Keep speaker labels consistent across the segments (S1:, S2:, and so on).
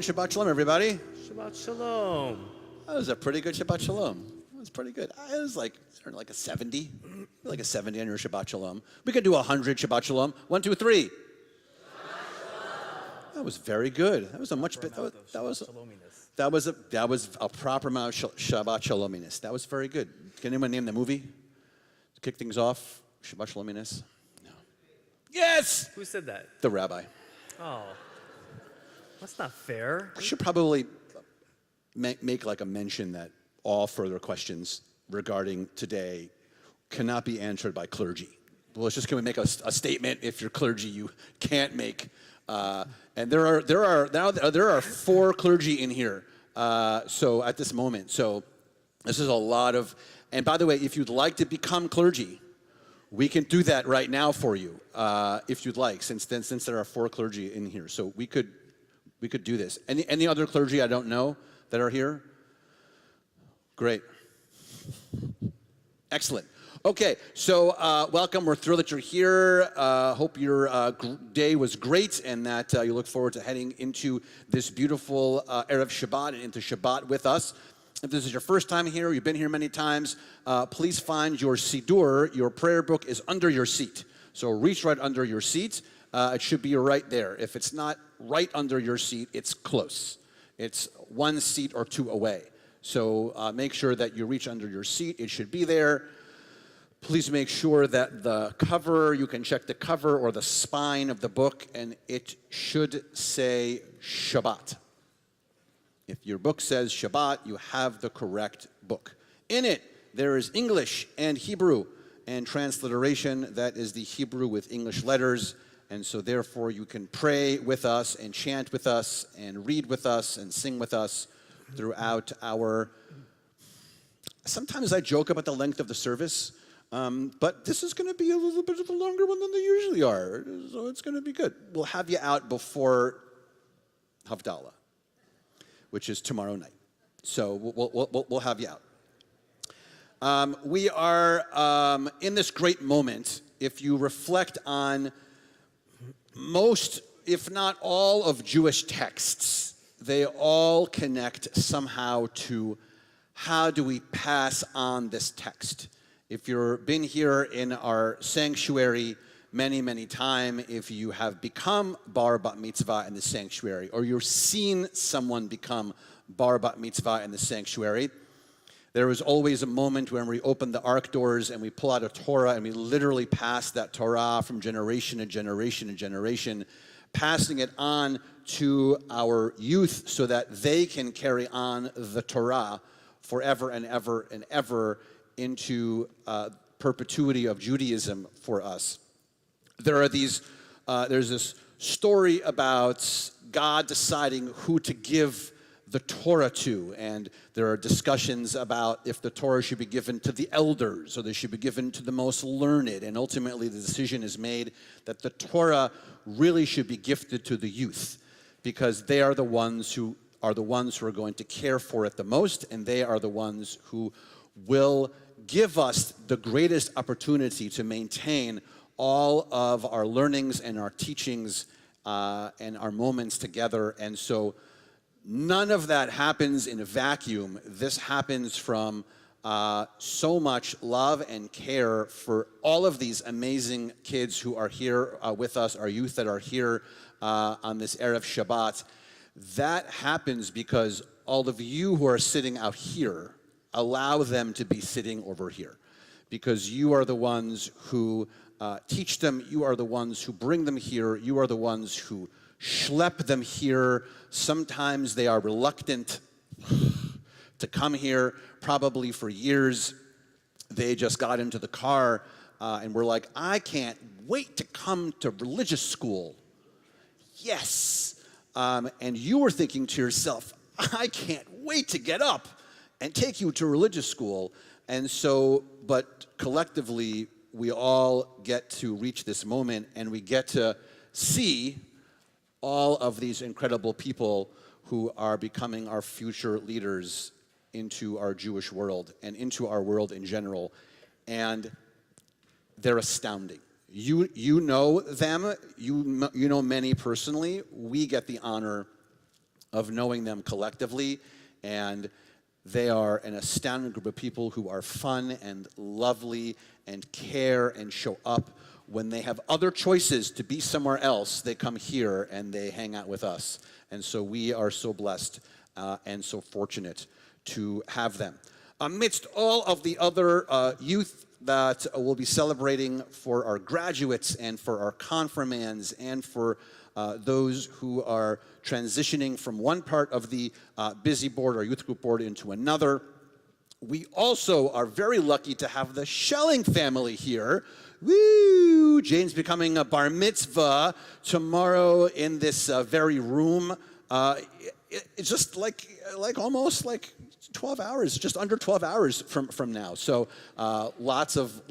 S1: Shabbat Shalom, everybody.
S2: Shabbat Shalom.
S1: That was a pretty good Shabbat Shalom. It was pretty good. It was like a 70. Like a 70 on your Shabbat Shalom. We could do 100 Shabbat Shalom. 1, 2, 3. That was very good. That was a much better. That was a proper amount of Shabbat Shalominess. That was very good. Can anyone name the movie to kick things off? Shabbat Shalominess? No. Yes.
S2: Who said that?
S1: The rabbi.
S2: Oh, that's not fair.
S1: We should probably make like a mention that all further questions regarding today cannot be answered by clergy. Well, it's just going to make a statement. If you're clergy, you can't make. And there are 4 clergy in here. So at this moment, so this is a lot of. And by the way, if you'd like to become clergy, we can do that right now for you, if you'd like. Since there are 4 clergy in here, so we could do this. Any other clergy I don't know that are here? Great. Excellent. Okay, so welcome. We're thrilled that you're here. Hope your day was great and that you look forward to heading into this beautiful Erev Shabbat and into Shabbat with us. If this is your first time here, you've been here many times, please find your Siddur. Your prayer book is under your seat. So reach right under your seat. It should be right there. If it's not right under your seat, it's close. It's 1 seat or 2 away. So make sure that you reach under your seat. It should be there. Please make sure that the cover, you can check the cover or the spine of the book, and it should say Shabbat. If your book says Shabbat, you have the correct book. In it, there is English and Hebrew and transliteration. That is the Hebrew with English letters. And so therefore you can pray with us and chant with us and read with us and sing with us throughout our... Sometimes I joke about the length of the service, but this is going to be a little bit of a longer one than they usually are. So it's going to be good. We'll have you out before Havdalah, which is tomorrow night. So we'll have you out. We are in this great moment. If you reflect on most, if not all, of Jewish texts, they all connect somehow to how do we pass on this text. If you've been here in our sanctuary many, many times, if you have become bar bat mitzvah in the sanctuary, or you've seen someone become bar bat mitzvah in the sanctuary, there is always a moment when we open the ark doors and we pull out a Torah and we literally pass that Torah from generation to generation to generation, passing it on to our youth so that they can carry on the Torah forever and ever and ever into perpetuity of Judaism for us. There's this story about God deciding who to give the Torah to, and there are discussions about if the Torah should be given to the elders or they should be given to the most learned, and ultimately the decision is made that the Torah really should be gifted to the youth because they are the ones who are going to care for it the most, and they are the ones who will give us the greatest opportunity to maintain all of our learnings and our teachings and our moments together. And so none of that happens in a vacuum. This happens from so much love and care for all of these amazing kids who are here with us, our youth that are here on this Erev Shabbat. That happens because all of you who are sitting out here allow them to be sitting over here, because you are the ones who teach them, you are the ones who bring them here, you are the ones who schlep them here. Sometimes they are reluctant to come here, probably for years. They just got into the car and were like, I can't wait to come to religious school. Yes. And you were thinking to yourself, I can't wait to get up and take you to religious school. And so, but collectively, we all get to reach this moment and we get to see all of these incredible people who are becoming our future leaders into our Jewish world and into our world in general. And they're astounding. You know them, you know many personally. We get the honor of knowing them collectively, and they are an astounding group of people who are fun and lovely and care and show up. When they have other choices to be somewhere else, they come here and they hang out with us. And so we are so blessed and so fortunate to have them. Amidst all of the other youth that we'll be celebrating for our graduates and for our confirmands and for those who are transitioning from one part of the BISY board or youth group board into another, we also are very lucky to have the Schelling family here. Woo! Jane's becoming a bar mitzvah tomorrow in this very room. It's just like almost like 12 hours, just under 12 hours from now. So lots of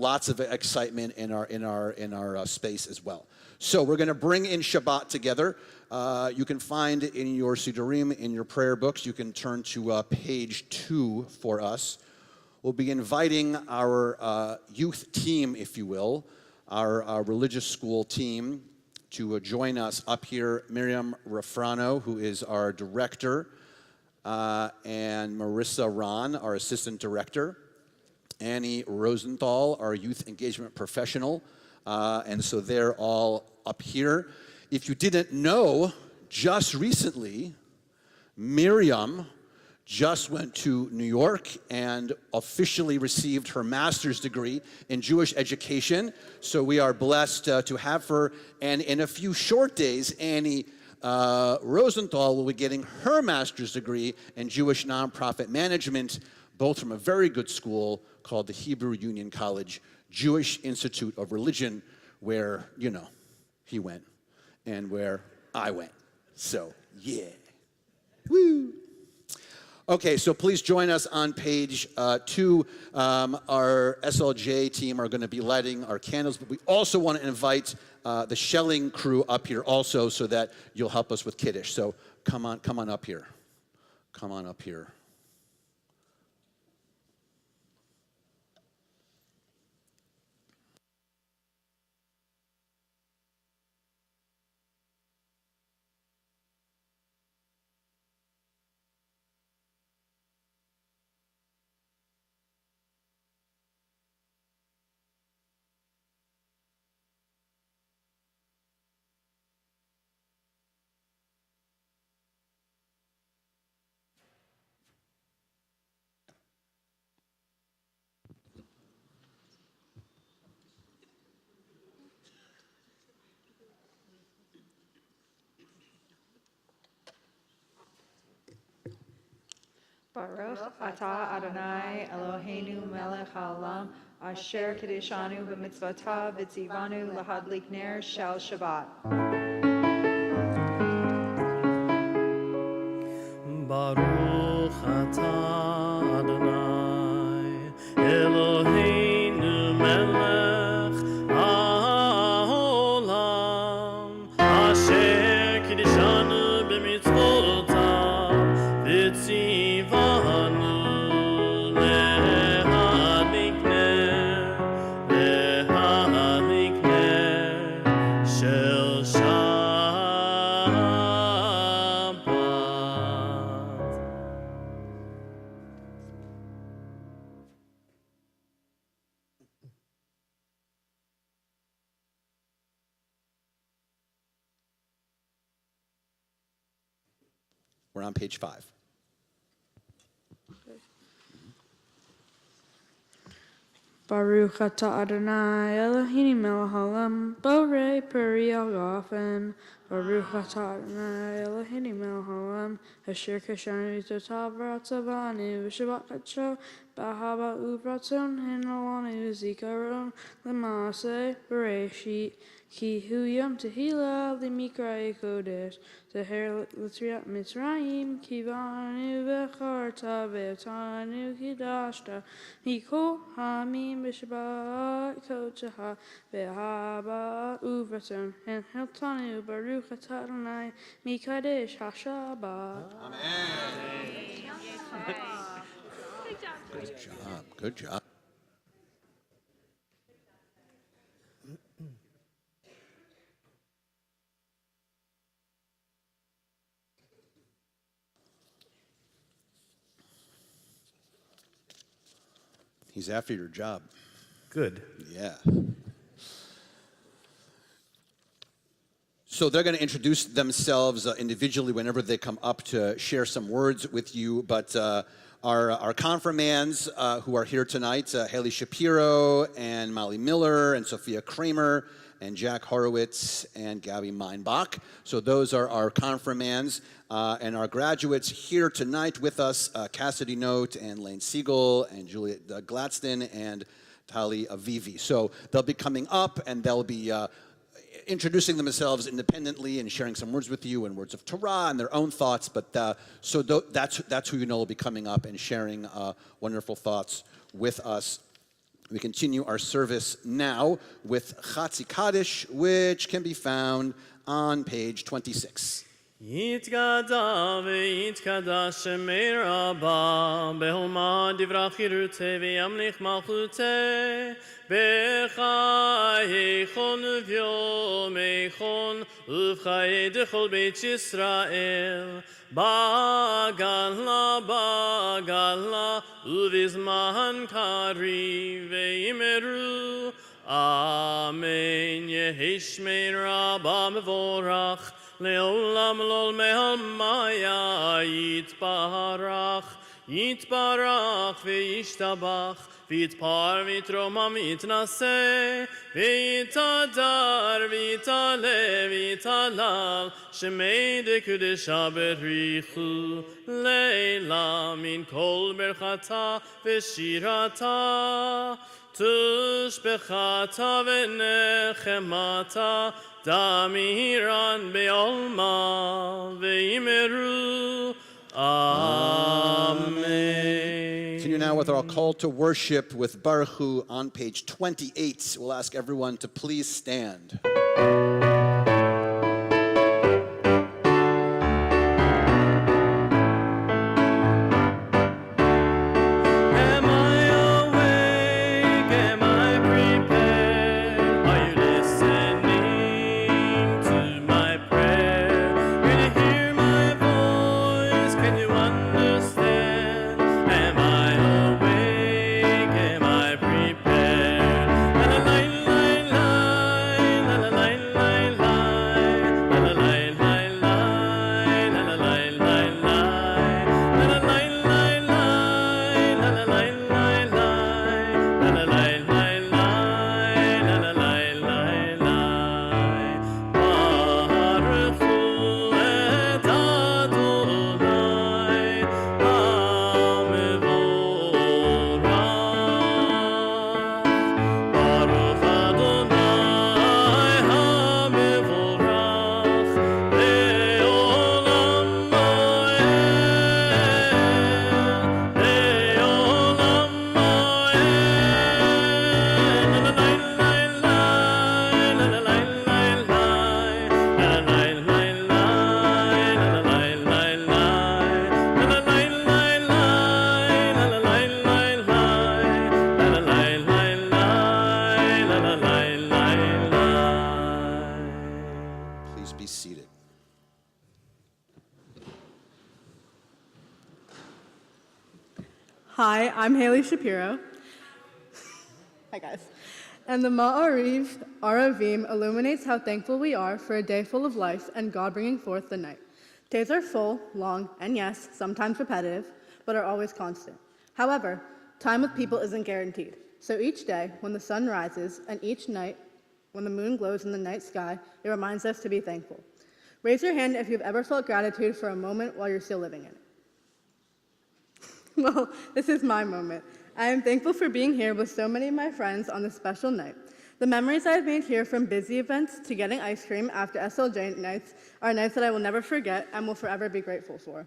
S1: excitement in our space as well. So we're going to bring in Shabbat together. You can find in your Sidurim, in your prayer books, you can turn to page 2 for us. We'll be inviting our youth team, if you will, our religious school team, to join us up here. Miriam Rafrano, who is our director, and Marissa Ron, our assistant director, Annie Rosenthal, our youth engagement professional, and so they're all up here. If you didn't know, just recently, Miriam just went to New York and officially received her master's degree in Jewish education. So we are blessed to have her. And in a few short days, Annie Rosenthal will be getting her master's degree in Jewish nonprofit management, both from a very good school called the Hebrew Union College Jewish Institute of Religion, where, you know, he went and where I went. So, yeah. Woo! Okay, so please join us on page 2. Our SLJ team are going to be lighting our candles, but we also want to invite the Schelling crew up here also so that you'll help us with Kiddush. So come on up here. Come on up here.
S3: Baruch atah Adonai Eloheinu melech haolam asher kiddushanu b'mitzvotav v'tzivanu lahadlik ner shel Shabbat.
S2: Baruch atah Adonai Eloheinu melech haolam asher kiddushanu b'mitzvotav v'tzivanu lehadlik ner shel Shabbat.
S1: We're on page 5.
S4: Baruch atah Adonai Eloheinu melech haolam borei peri al-gafen. Baruch atah Adonai Eloheinu melech haolam asher kashanu totav v'ratzavanu v'shabbat kadsho b'ahava uvratzon hinolanu zikaron l'maaseh bereshit ki hu yom tehila l'mikra kodesh zeher l'triat mitzrayim kivanu v'charta v'tanu kidashta mikol hamim b'shabbat kodesh v'ahava uvratzon hinolanu baruch atah Adonai mikadesh hashabbat.
S1: Good job. Good job. He's after your job.
S2: Good.
S1: Yeah. So they're going to introduce themselves individually whenever they come up to share some words with you. But our confirmands who are here tonight, Haley Shapiro and Molly Miller and Sophia Kramer and Jack Horowitz and Gabby Meinbach. So those are our confirmands. And our graduates here tonight with us, Cassidy Note and Lane Siegel and Juliet Gladston and Tali Avivi. So they'll be coming up and they'll be introducing themselves independently and sharing some words with you and words of Torah and their own thoughts. But that's who you know will be coming up and sharing wonderful thoughts with us. We continue our service now with Chatzi Kaddish, which can be found on page 26.
S2: יתגדע ויתקדש שמי רבה, בהולמה דברה חירותי וימליך מלכותי, בחייכון וביומייכון ובחיי דכל בית ישראל, בגלה בגלה ובזמן קריב ויאמרו אמן. יהי שמי רבה מבורך לעולם לעולמי עלמיה, יתברך יתברך וישתבח ויתפאר ויתרומם ויתנשא ויתהדר ויתעלה ויתהלל, שמי דקדושה בריחו לילה מן כל ברכתה ושירתה, תשבחתה ונחמתה דמירן בעולמה ויאמרו Amen.
S1: Continue now with our call to worship with Baruch Hu on page 28. We'll ask everyone to please stand.
S5: Hi, I'm Haley Shapiro. Hi, guys. And the Ma'ariv, Aravim, illuminates how thankful we are for a day full of life and God bringing forth the night. Days are full, long, and yes, sometimes repetitive, but are always constant. However, time with people isn't guaranteed. So each day, when the sun rises, and each night, when the moon glows in the night sky, it reminds us to be thankful. Raise your hand if you've ever felt gratitude for a moment while you're still living in it. Well, this is my moment. I am thankful for being here with so many of my friends on this special night. The memories I have made here, from BISY events to getting ice cream after SLJ nights, are nights that I will never forget and will forever be grateful for.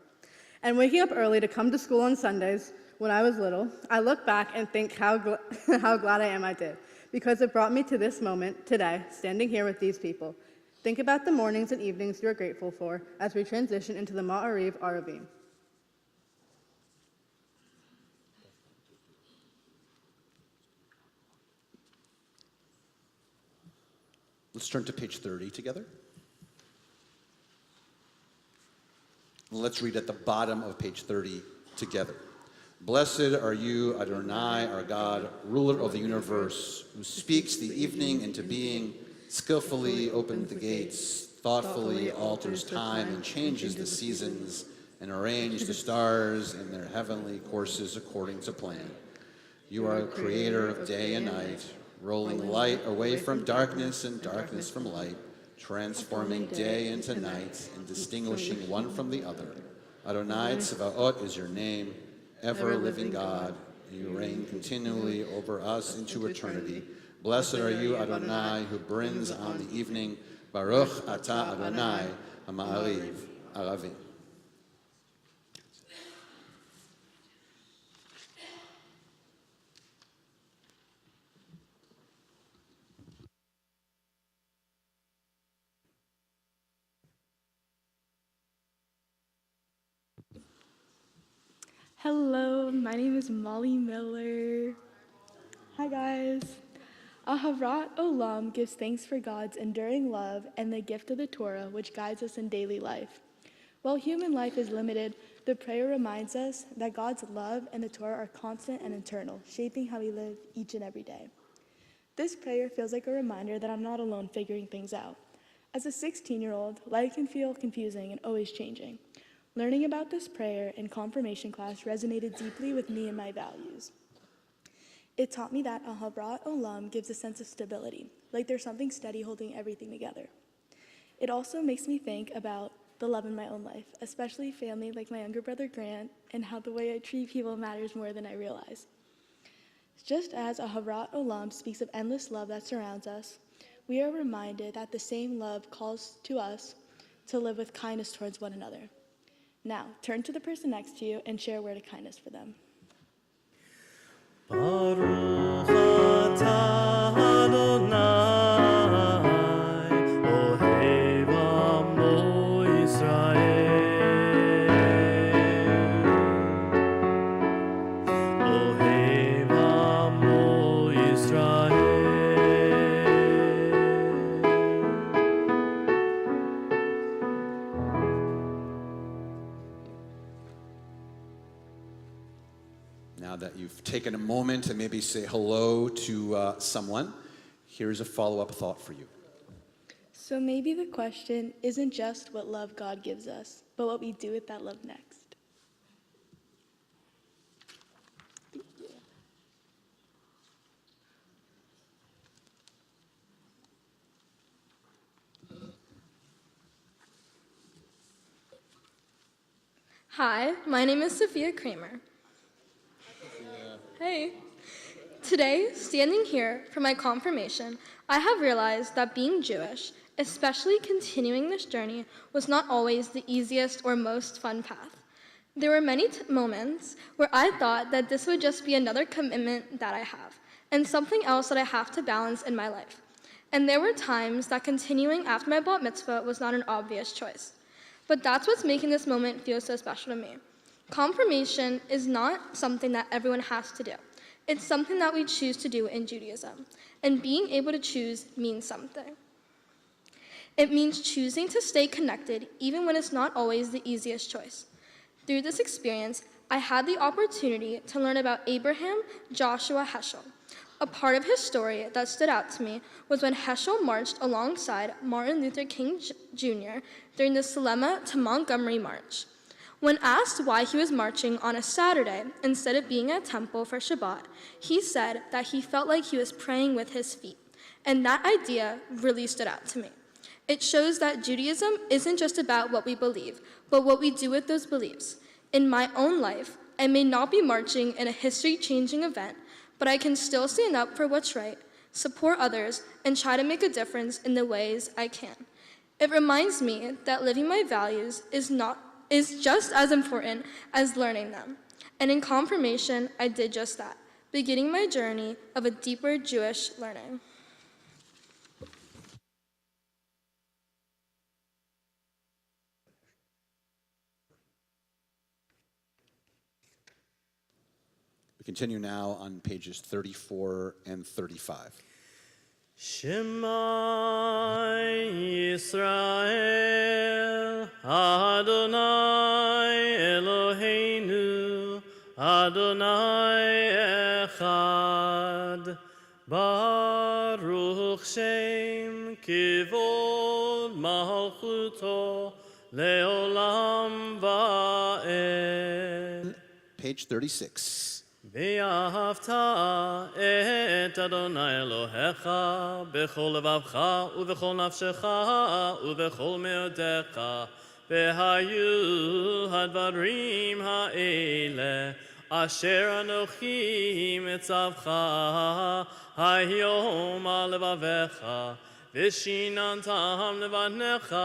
S5: And waking up early to come to school on Sundays when I was little, I look back and think how glad I am I did, because it brought me to this moment today, standing here with these people. Think about the mornings and evenings you are grateful for as we transition into the Ma'ariv Aravim.
S1: Let's turn to page 30 together. Let's read at the bottom of page 30 together. Blessed are you, Adonai, our God, ruler of the universe, who speaks the evening into being, skillfully opens the gates, thoughtfully alters time and changes the seasons, and arranges the stars in their heavenly courses according to plan. You are the creator of day and night, rolling light away from darkness and darkness from light, transforming day into night and distinguishing one from the other. Adonai Tsevaot is your name, ever-living God. You reign continually over us into eternity. Blessed are you, Adonai, who brings on the evening. Baruch atah Adonai, ha'ma'ariv aravim.
S6: Hello, my name is Molly Miller. Hi guys. Ahavat Olam gives thanks for God's enduring love and the gift of the Torah, which guides us in daily life. While human life is limited, the prayer reminds us that God's love and the Torah are constant and eternal, shaping how we live each and every day. This prayer feels like a reminder that I'm not alone figuring things out. As a 16-year-old, life can feel confusing and always changing. Learning about this prayer in confirmation class resonated deeply with me and my values. It taught me that Ahavat Olam gives a sense of stability, like there's something steady holding everything together. It also makes me think about the love in my own life, especially family like my younger brother Grant, and how the way I treat people matters more than I realize. Just as Ahavat Olam speaks of endless love that surrounds us, we are reminded that the same love calls to us to live with kindness towards one another. Now, turn to the person next to you and share a word of kindness for them.
S2: Baruch atah Adonai, ohev amo Yisrael. Ohev amo Yisrael.
S1: Now that you've taken a moment to maybe say hello to someone, here's a follow-up thought for you.
S6: So maybe the question isn't just what love God gives us, but what we do with that love next.
S7: Hi, my name is Sophia Kramer. Hey. Today, standing here for my confirmation, I have realized that being Jewish, especially continuing this journey, was not always the easiest or most fun path. There were many moments where I thought that this would just be another commitment that I have, and something else that I have to balance in my life. And there were times that continuing after my bat mitzvah was not an obvious choice. But that's what's making this moment feel so special to me. Confirmation is not something that everyone has to do. It's something that we choose to do in Judaism. And being able to choose means something. It means choosing to stay connected even when it's not always the easiest choice. Through this experience, I had the opportunity to learn about Abraham Joshua Heschel. A part of his story that stood out to me was when Heschel marched alongside Martin Luther King Jr. during the Selma to Montgomery March. When asked why he was marching on a Saturday instead of being at temple for Shabbat, he said that he felt like he was praying with his feet, and that idea really stood out to me. It shows that Judaism isn't just about what we believe, but what we do with those beliefs. In my own life, I may not be marching in a history-changing event, but I can still stand up for what's right, support others, and try to make a difference in the ways I can. It reminds me that living my values is just as important as learning them. And in confirmation, I did just that, beginning my journey of a deeper Jewish learning.
S1: We continue now on pages 34 and 35.
S2: Shema Yisrael, Adonai Eloheinu, Adonai Echad. Baruch Shem Kivod Malchuto Leolam Va'ed.
S1: Page 36.
S2: ואהבת את אדוני אלוהיך בכל לבבך ובכל נפשך ובכל מאודך, והיו הדברים האלה אשר אנוכי מצווך היום על לבביך, ושיננתם לבניך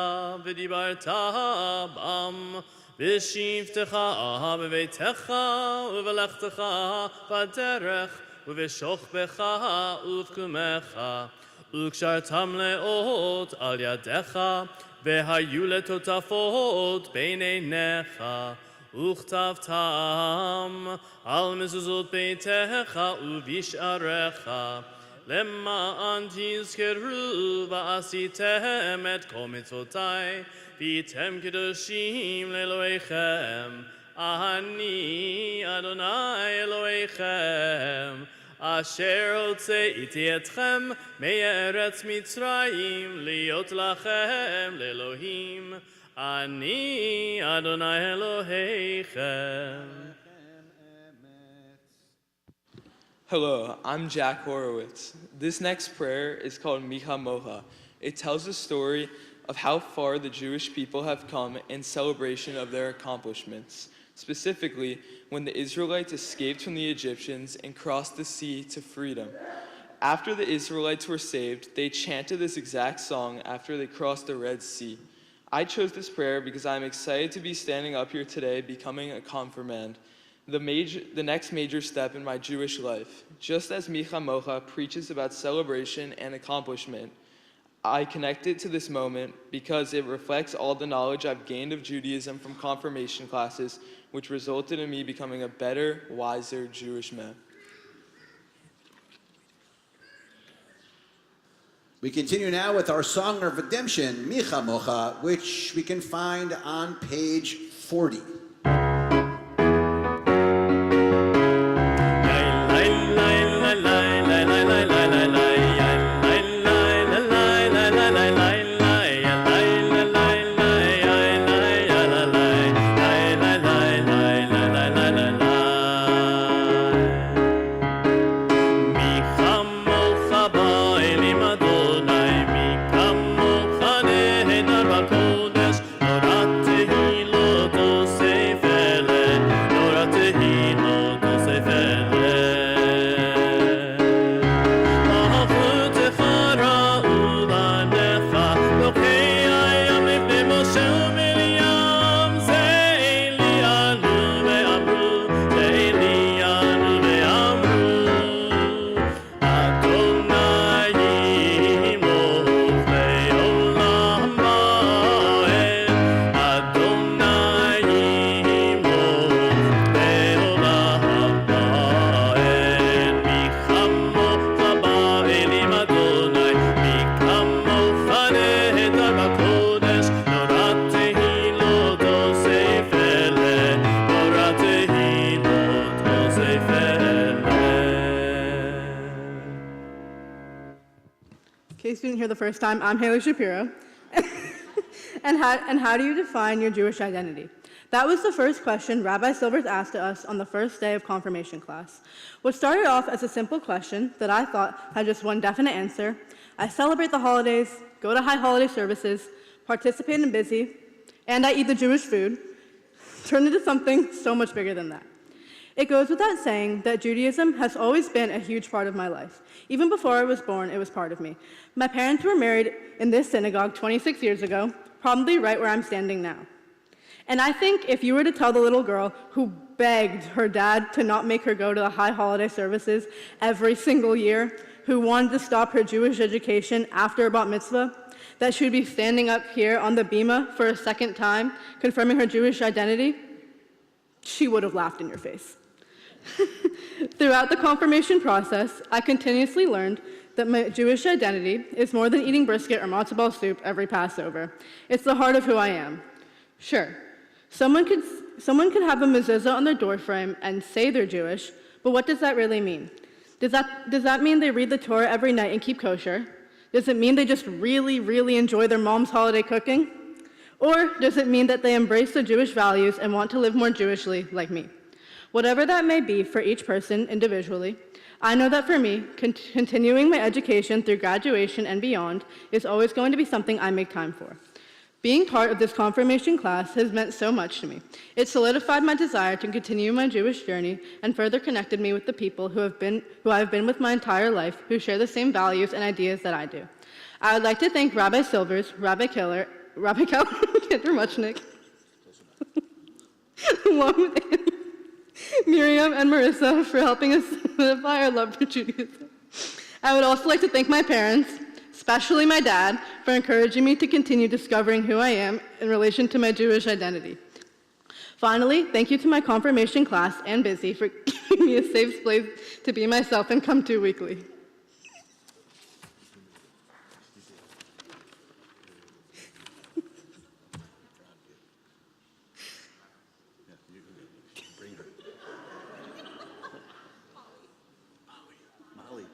S2: ודיברת בם בשבתך בביתך ובלכתך בדרך ובשוכבך ובקומך, וקשרתם לאות על ידיך, והיו לטוטפות בין עיניך, וכתבתם על מזוזות ביתך ובשעריך, למען תזכרו ועשיתם את כל מצוותי, והייתם קדושים לאלוהיכם. אני אדוני אלוהיכם, אשר הוצאתי אתכם מארץ מצרים, להיות לכם לאלוהים. אני אדוני אלוהיכם.
S8: Hello, I'm Jack Horowitz. This next prayer is called Micha Mocha. It tells the story of how far the Jewish people have come in celebration of their accomplishments, specifically when the Israelites escaped from the Egyptians and crossed the sea to freedom. After the Israelites were saved, they chanted this exact song after they crossed the Red Sea. I chose this prayer because I'm excited to be standing up here today becoming a confirmand, the next major step in my Jewish life. Just as Micha Mocha preaches about celebration and accomplishment, I connect it to this moment because it reflects all the knowledge I've gained of Judaism from confirmation classes, which resulted in me becoming a better, wiser Jewish man.
S1: We continue now with our Song of Redemption, Micha Mocha, which we can find on page 40.
S5: In case you didn't hear the first time, I'm Haley Shapiro. And how do you define your Jewish identity? That was the first question Rabbi Silvers asked us on the first day of confirmation class. What started off as a simple question that I thought had just one definite answer: I celebrate the holidays, go to high holiday services, participate in BISY, and I eat the Jewish food, turned into something so much bigger than that. It goes without saying that Judaism has always been a huge part of my life. Even before I was born, it was part of me. My parents were married in this synagogue 26 years ago, probably right where I'm standing now. And I think if you were to tell the little girl who begged her dad to not make her go to the high holiday services every single year, who wanted to stop her Jewish education after her bat mitzvah, that she would be standing up here on the bima for a second time, confirming her Jewish identity, she would have laughed in your face. Throughout the confirmation process, I continuously learned that my Jewish identity is more than eating brisket or matzo ball soup every Passover. It's the heart of who I am. Sure, someone could someone could have a mezuzah on their doorframe and say they're Jewish, but what does that really mean? Does that mean they read the Torah every night and keep kosher? Does it mean they just really, really enjoy their mom's holiday cooking? Or does it mean that they embrace the Jewish values and want to live more Jewishly like me? Whatever that may be for each person individually, I know that for me, continuing my education through graduation and beyond is always going to be something I make time for. Being part of this confirmation class has meant so much to me. It solidified my desire to continue my Jewish journey and further connected me with the people who I've been with my entire life, who share the same values and ideas that I do. I would like to thank Rabbi Silvers, Rabbi Keller, Kendra Muchnick, along with Annie, Miriam, and Marissa for helping us solidify our love for Judaism. I would also like to thank my parents, especially my dad, for encouraging me to continue discovering who I am in relation to my Jewish identity. Finally, thank you to my confirmation class and BISY for giving me a safe place to be myself and come to weekly.
S1: Molly,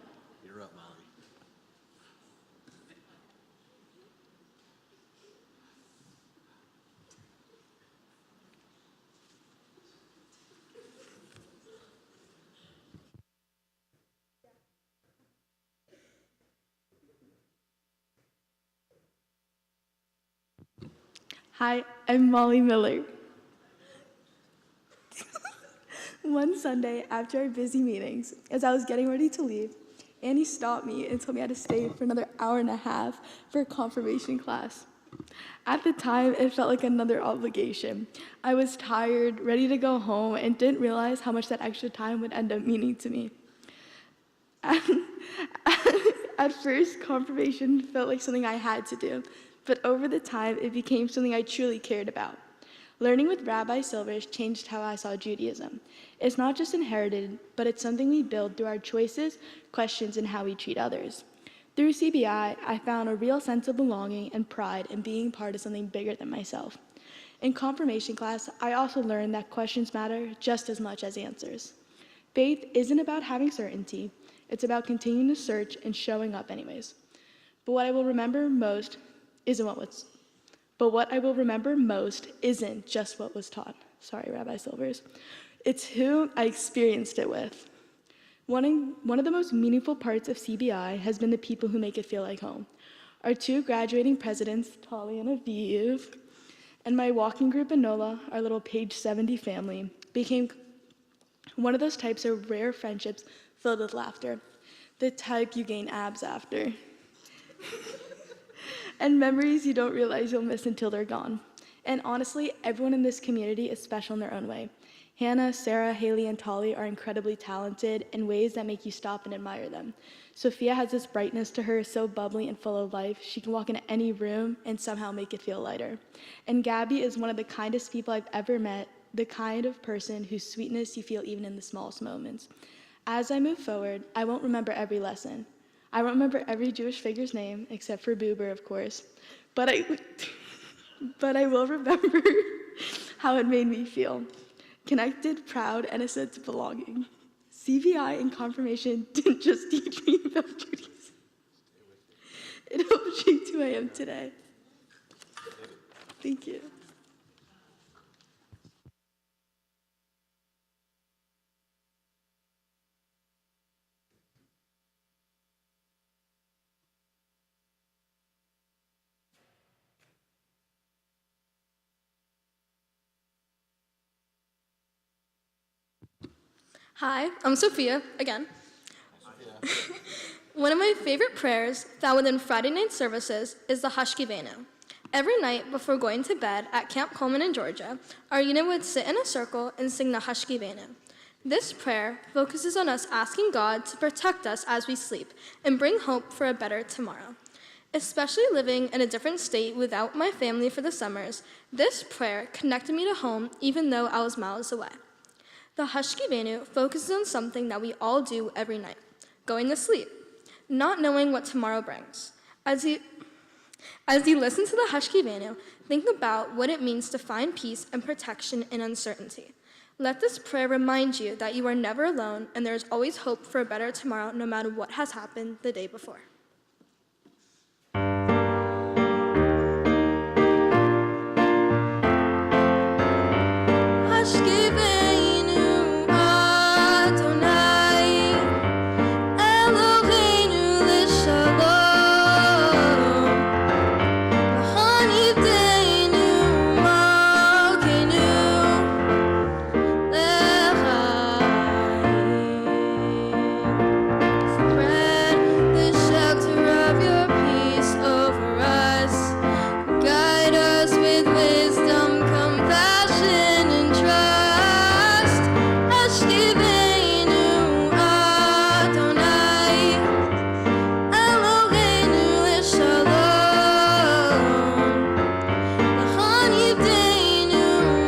S1: you're up, Molly.
S6: Hi, I'm Molly Miller. One Sunday after our busy meetings, as I was getting ready to leave, Annie stopped me and told me I had to stay for another hour and a half for a confirmation class. At the time, it felt like another obligation. I was tired, ready to go home, and didn't realize how much that extra time would end up meaning to me. At first, confirmation felt like something I had to do, but over the time, it became something I truly cared about. Learning with Rabbi Silvers changed how I saw Judaism. It's not just inherited, but it's something we build through our choices, questions, and how we treat others. Through CBI, I found a real sense of belonging and pride in being part of something bigger than myself. In confirmation class, I also learned that questions matter just as much as answers. Faith isn't about having certainty, it's about continuing to search and showing up anyways. But what I will remember most isn't just what was taught. Sorry, Rabbi Silvers. It's who I experienced it with. One of the most meaningful parts of CBI has been the people who make it feel like home. Our two graduating presidents, Tali and Aviv, and my walking group Enola, our little page 70 family, became one of those types of rare friendships filled with laughter, the type you gain abs after. And memories you don't realize you'll miss until they're gone. And honestly, everyone in this community is special in their own way. Hannah, Sarah, Haley, and Tali are incredibly talented in ways that make you stop and admire them. Sophia has this brightness to her, so bubbly and full of life. She can walk into any room and somehow make it feel lighter. And Gabby is one of the kindest people I've ever met, the kind of person whose sweetness you feel even in the smallest moments. As I move forward, I won't remember every lesson. I won't remember every Jewish figure's name, except for Buber, of course. But I will remember how it made me feel. Connected, proud, and a sense of belonging. CBI and confirmation didn't just teach me about Judaism. It helped shape who I am today. Thank you.
S7: Hi, I'm Sophia, again. One of my favorite prayers found within Friday night services is the Hashkivenu. Every night before going to bed at Camp Coleman in Georgia, our unit would sit in a circle and sing the Hashkivenu. This prayer focuses on us asking God to protect us as we sleep and bring hope for a better tomorrow. Especially living in a different state without my family for the summers, this prayer connected me to home even though I was miles away. The Hashkivenu focuses on something that we all do every night, going to sleep, not knowing what tomorrow brings. As As you listen to the Hashkivenu, think about what it means to find peace and protection in uncertainty. Let this prayer remind you that you are never alone and there is always hope for a better tomorrow no matter what has happened the day before. Hashkivenu Adonai Eloheinu l'shalom V'hanivdeinu malkeinu l'chaim. Spread the shelter of your peace over us. Guide us with wisdom, compassion, and trust. Hashkivenu Adonai Eloheinu l'shalom V'hanivdeinu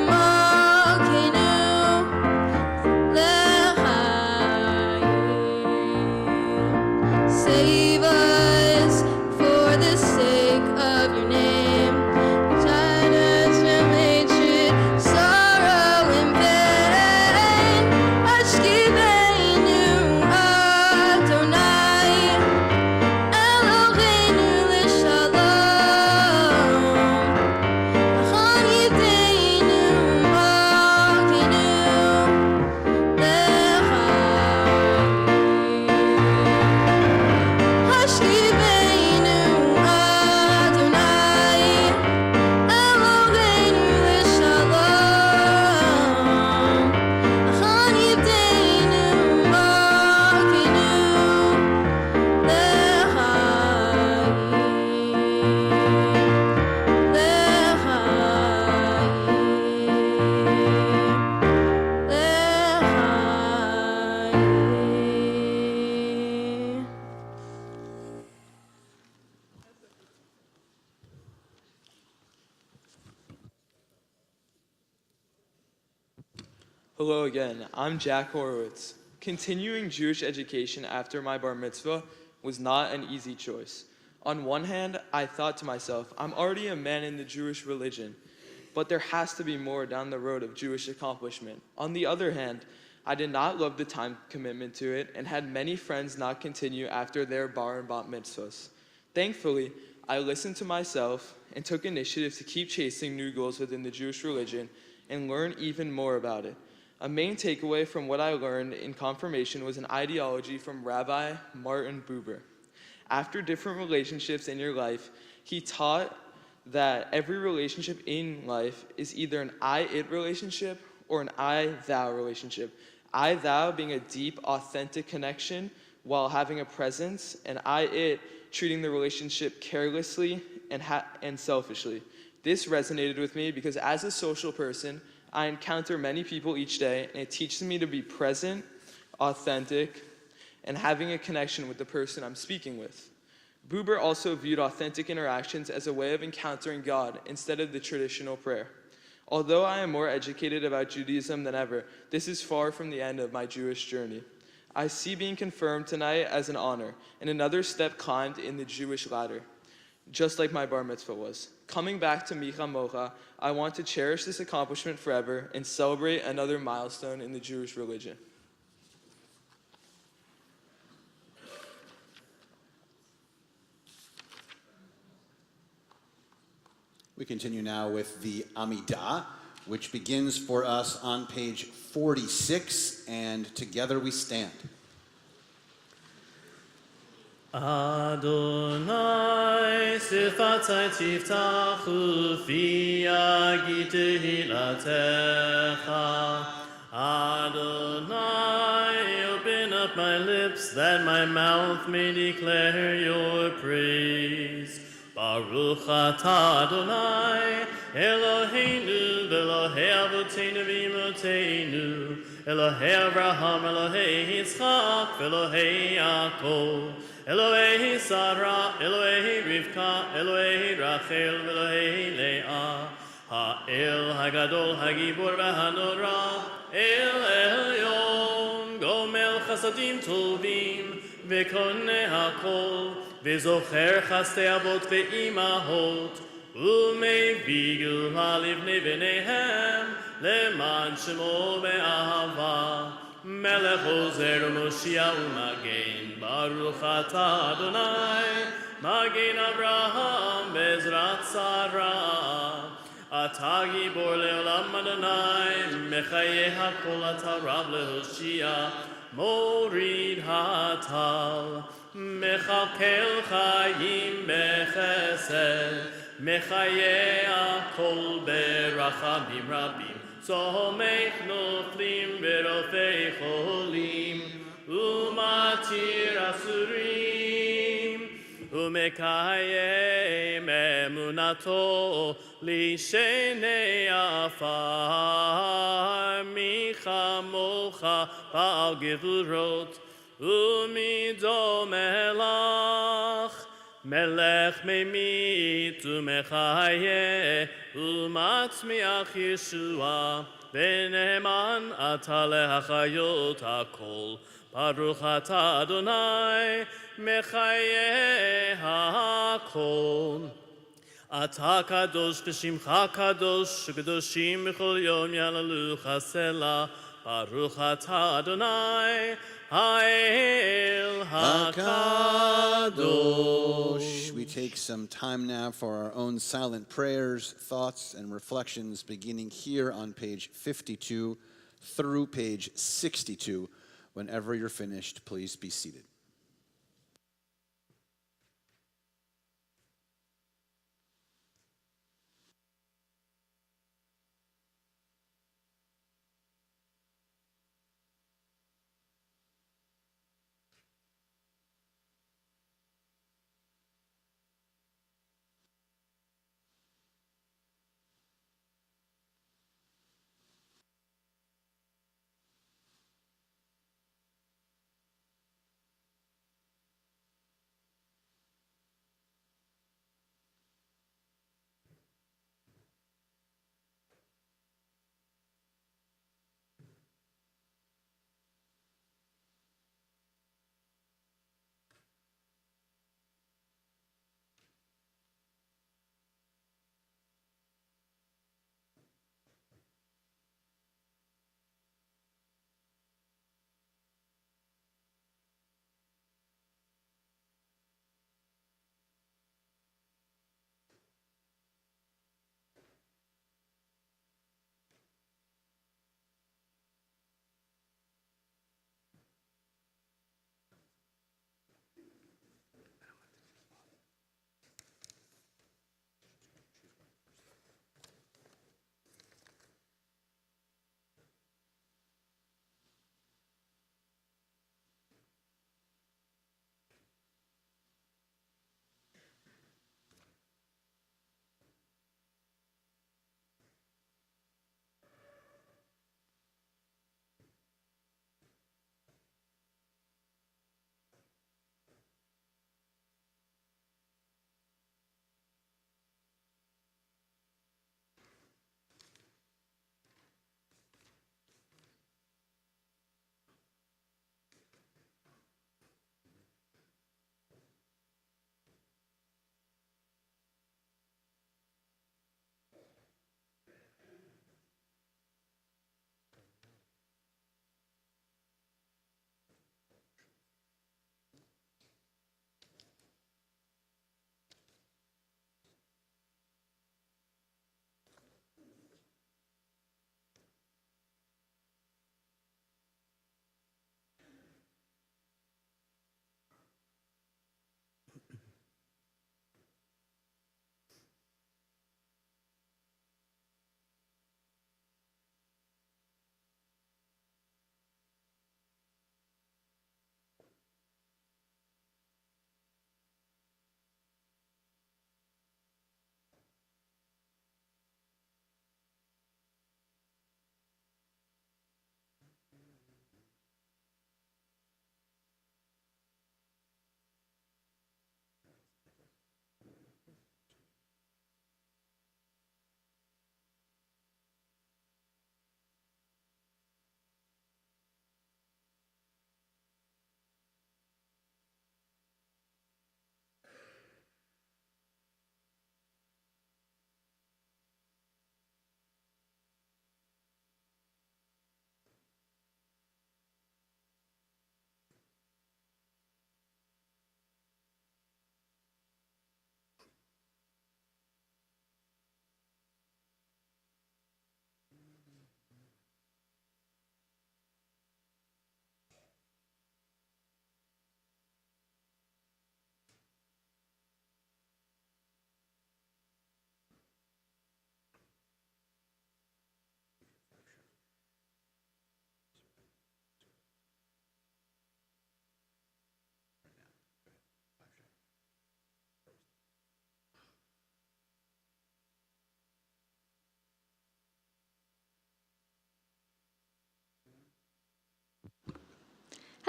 S7: malkeinu l'chaim. Save us for the sake of your name. Guide us from hatred, sorrow, and pain. Hashkivenu Adonai Eloheinu l'shalom V'hanivdeinu malkeinu l'chaim. Hashkivenu Adonai Eloheinu l'shalom V'hanivdeinu malkeinu l'chaim.
S8: Hello again, I'm Jack Horowitz. Continuing Jewish education after my bar mitzvah was not an easy choice. On one hand, I thought to myself, I'm already a man in the Jewish religion, but there has to be more down the road of Jewish accomplishment. On the other hand, I did not love the time commitment to it and had many friends not continue after their bar and bat mitzvahs. Thankfully, I listened to myself and took initiative to keep chasing new goals within the Jewish religion and learn even more about it. A main takeaway from what I learned in confirmation was an ideology from Rabbi Martin Buber. After different relationships in your life, he taught that every relationship in life is either an I-it relationship or an I-thou relationship. I-thou being a deep, authentic connection while having a presence, and I-it treating the relationship carelessly and selfishly. This resonated with me because as a social person, I encounter many people each day, and it teaches me to be present, authentic, and having a connection with the person I'm speaking with. Buber also viewed authentic interactions as a way of encountering God instead of the traditional prayer. Although I am more educated about Judaism than ever, this is far from the end of my Jewish journey. I see being confirmed tonight as an honor, and another step climbed in the Jewish ladder, just like my bar mitzvah was. Coming back to Micha Mocha, I want to cherish this accomplishment forever and celebrate another milestone in the Jewish religion.
S1: We continue now with the Amidah, which begins for us on page 46, and together we stand.
S2: Adonai sifatai tiftachu fi yagi tehilatecha. Adonai, open up my lips that my mouth may declare your praise. Baruch atah Adonai, Eloheinu v'Elokei avoteinu v'imotenu, Elokei Avraham, Elokei Yitzchak, v'Elokei Yaakov, Elokei Sarah, Elokei Rivka, Elokei Rachel, v'Elokei Leah, Ha'el Hagadol Hagibor v'Hanora, El Elyon, Gomel חסדים טובים וקונה הכל וזוכר חסדי אבות ואימהות ומביא גאולה לבני בניהם למען שמו באהבה מלך עוזר ומושיע ומגן ברוך אתה אדוני מגן אברהם בעזרת שרה אתה גיבור לעולם אדוני מחיי הכל אתה רב להושיע מוריד הטל מכלכל חיים בחסד מחיי הכל ברחמים רבים צומח נופלים ורופא חולים ומתיר אסורים ומקיים אמונתו לשני עפר מי כמוך בעל גבורות ומידו מלך מלך ממית ומחיה ומצמיח ישועה ונאמן אתה להחיות הכל ברוך אתה אדוני מחיי הכל אתה קדוש ושמך קדוש וקדושים בכל יום יעללוך סלה ברוך אתה אדוני האל הקדוש.
S1: We take some time now for our own silent prayers, thoughts, and reflections beginning here on page 52 through page 62. Whenever you're finished, please be seated.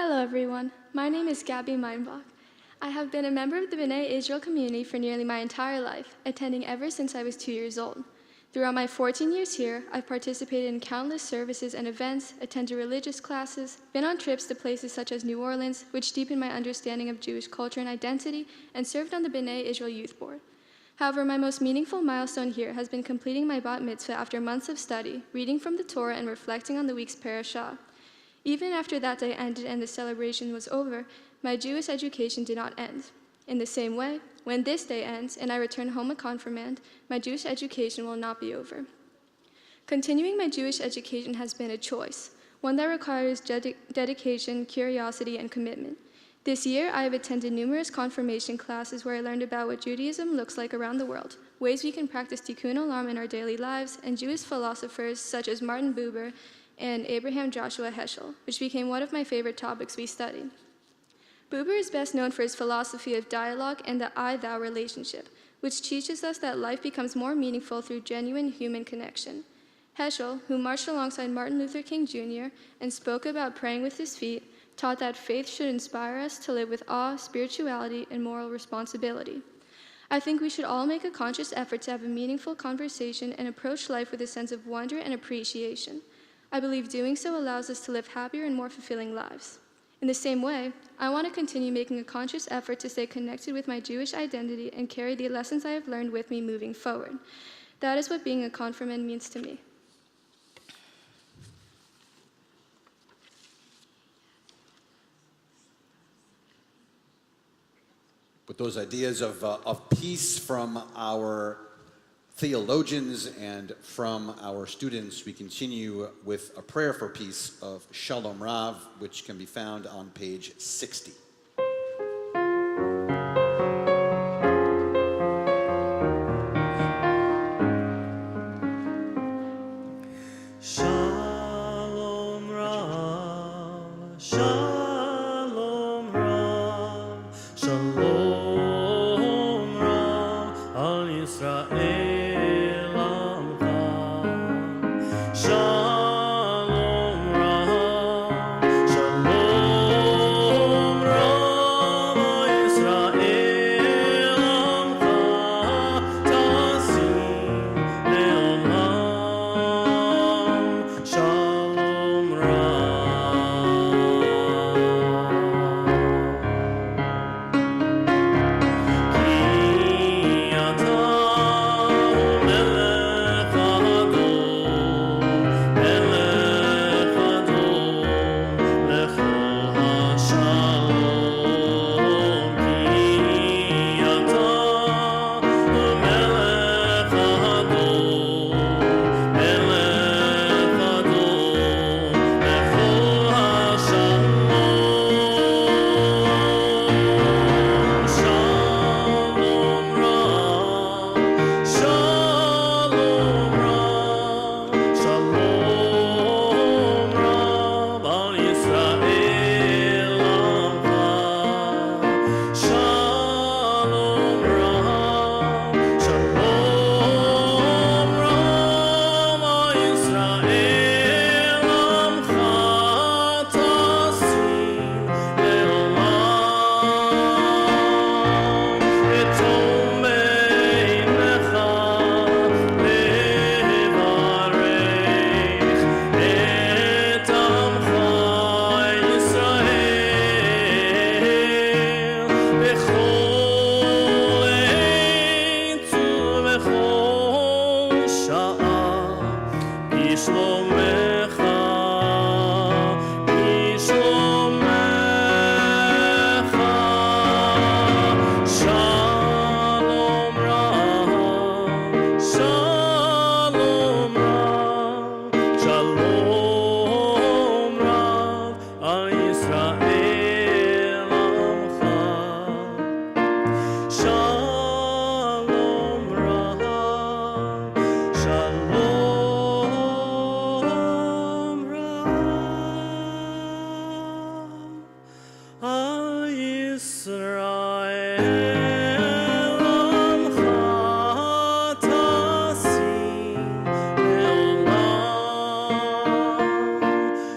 S9: Hello, everyone. My name is Gabby Meinbach. I have been a member of the B'nai Israel community for nearly my entire life, attending ever since I was 2 years old. Throughout my 14 years here, I've participated in countless services and events, attended religious classes, been on trips to places such as New Orleans, which deepened my understanding of Jewish culture and identity, and served on the B'nai Israel Youth Board. However, my most meaningful milestone here has been completing my bat mitzvah after months of study, reading from the Torah, and reflecting on the week's parashah. Even after that day ended and the celebration was over, my Jewish education did not end. In the same way, when this day ends and I return home a confirmand, my Jewish education will not be over. Continuing my Jewish education has been a choice, one that requires dedication, curiosity, and commitment. This year, I have attended numerous confirmation classes where I learned about what Judaism looks like around the world, ways we can practice tikkun olam in our daily lives, and Jewish philosophers such as Martin Buber and Abraham Joshua Heschel, which became one of my favorite topics we studied. Buber is best known for his philosophy of dialogue and the I-thou relationship, which teaches us that life becomes more meaningful through genuine human connection. Heschel, who marched alongside Martin Luther King Jr. and spoke about praying with his feet, taught that faith should inspire us to live with awe, spirituality, and moral responsibility. I think we should all make a conscious effort to have a meaningful conversation and approach life with a sense of wonder and appreciation. I believe doing so allows us to live happier and more fulfilling lives. In the same way, I want to continue making a conscious effort to stay connected with my Jewish identity and carry the lessons I have learned with me moving forward. That is what being a confirmand means to me.
S1: With those ideas of peace from our theologians and from our students, we continue with a prayer for peace of Shalom Rav, which can be found on page 60.
S2: Shalom Rav, Shalom Rav, Shalom Rav, Al Yisrael.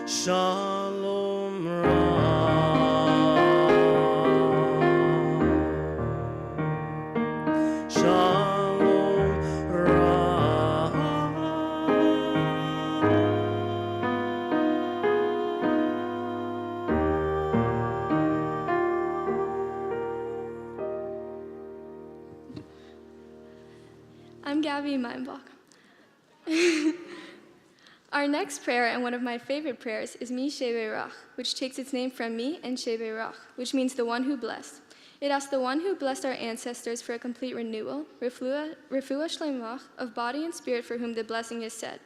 S2: Shalom Rav.
S9: I'm Gabby Meinbach. Our next prayer, and one of my favorite prayers, is Mi Sheberach, which takes its name from Mi and Sheberach, which means the one who blessed. It asks the one who blessed our ancestors for a complete renewal, refuah shlemach, of body and spirit for whom the blessing is said.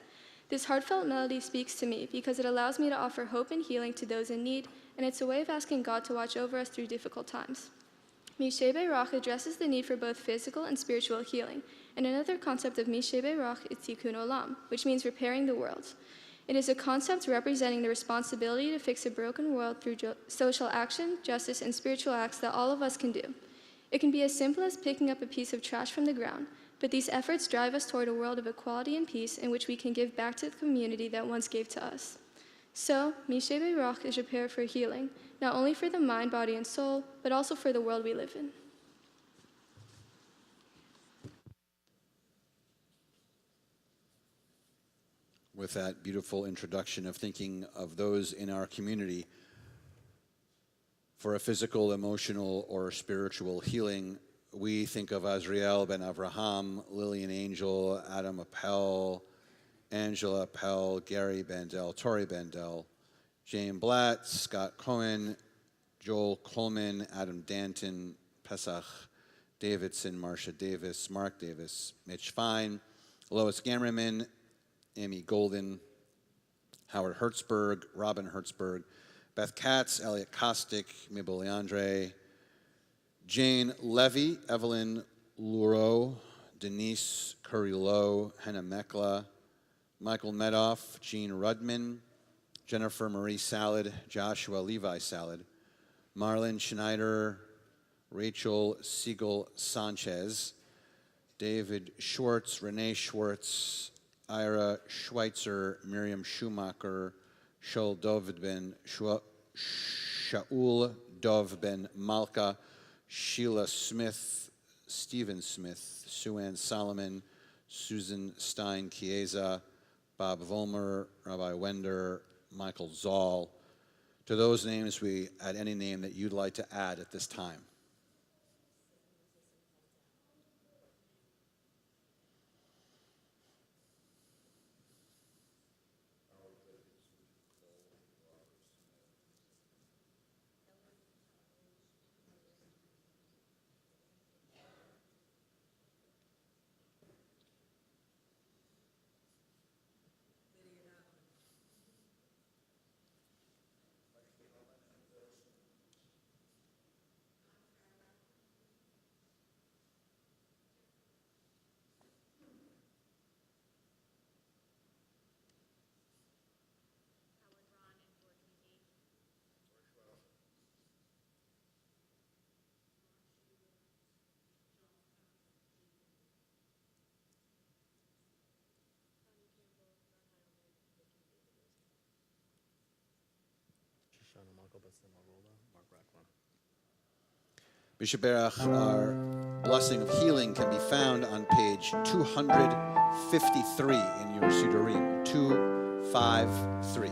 S9: This heartfelt melody speaks to me because it allows me to offer hope and healing to those in need, and it's a way of asking God to watch over us through difficult times. Mishe Beirach addresses the need for both physical and spiritual healing, and another concept of Mishe Beirach is Tikkun Olam, which means repairing the world. It is a concept representing the responsibility to fix a broken world through social action, justice, and spiritual acts that all of us can do. It can be as simple as picking up a piece of trash from the ground, but these efforts drive us toward a world of equality and peace in which we can give back to the community that once gave to us. So, Mishe Beirach is a prayer for healing, not only for the mind, body, and soul, but also for the world we live in.
S1: With that beautiful introduction of thinking of those in our community for a physical, emotional, or spiritual healing, we think of Azriel ben Avraham, Lillian Angel, Adam Appel, Angela Appel, Gary Bandel, Tori Bandel, Jane Blatt, Scott Cohen, Joel Coleman, Adam Danton, Pesach Davidson, Marcia Davis, Mark Davis, Mitch Fine, Lois Gammerman, Amy Golden, Howard Hertzberg, Robin Hertzberg, Beth Katz, Elliot Kostick, Mabel Leandre, Jane Levy, Evelyn Luro, Denise Curry-Lowe, Hannah Mekla, Michael Medoff, Jean Rudman, Jennifer Marie Salad, Joshua Levi Salad, Marlon Schneider, Rachel Siegel Sanchez, David Schwartz, Renee Schwartz, Ira Schweitzer, Miriam Schumacher, Shaul Dov ben Shaul Dov ben Malka, Sheila Smith, Stephen Smith, Sue Ann Solomon, Susan Stein Chiesa, Bob Volmer, Rabbi Wender, Michael Zoll. To those names, we add any name that you'd like to add at this time. Mishaberach, our blessing of healing can be found on page 253 in your Sidurim, 253.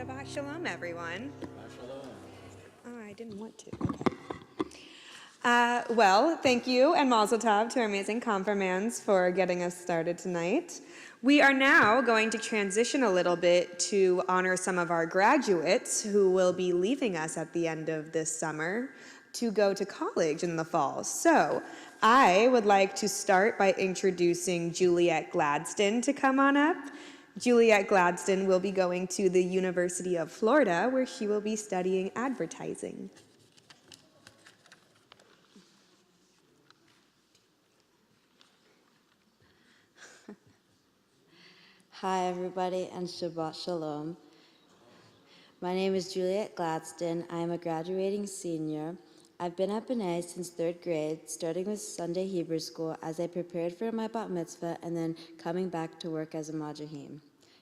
S10: Shabbat Shalom, everyone. Shabbat Shalom. Oh, I didn't want to. Okay. Well, thank you and Mazel Tov to our amazing confirmands for getting us started tonight. We are now going to transition a little bit to honor some of our graduates who will be leaving us at the end of this summer to go to college in the fall. So I would like to start by introducing Juliet Gladstone to come on up. Juliet Gladstone will be going to the University of Florida, where she will be studying advertising.
S11: Hi, everybody, and Shabbat Shalom. My name is Juliet Gladstone. I am a graduating senior. I've been at BISY since 3rd grade, starting with Sunday Hebrew school as I prepared for my bat mitzvah and then coming back to work as a madrahim.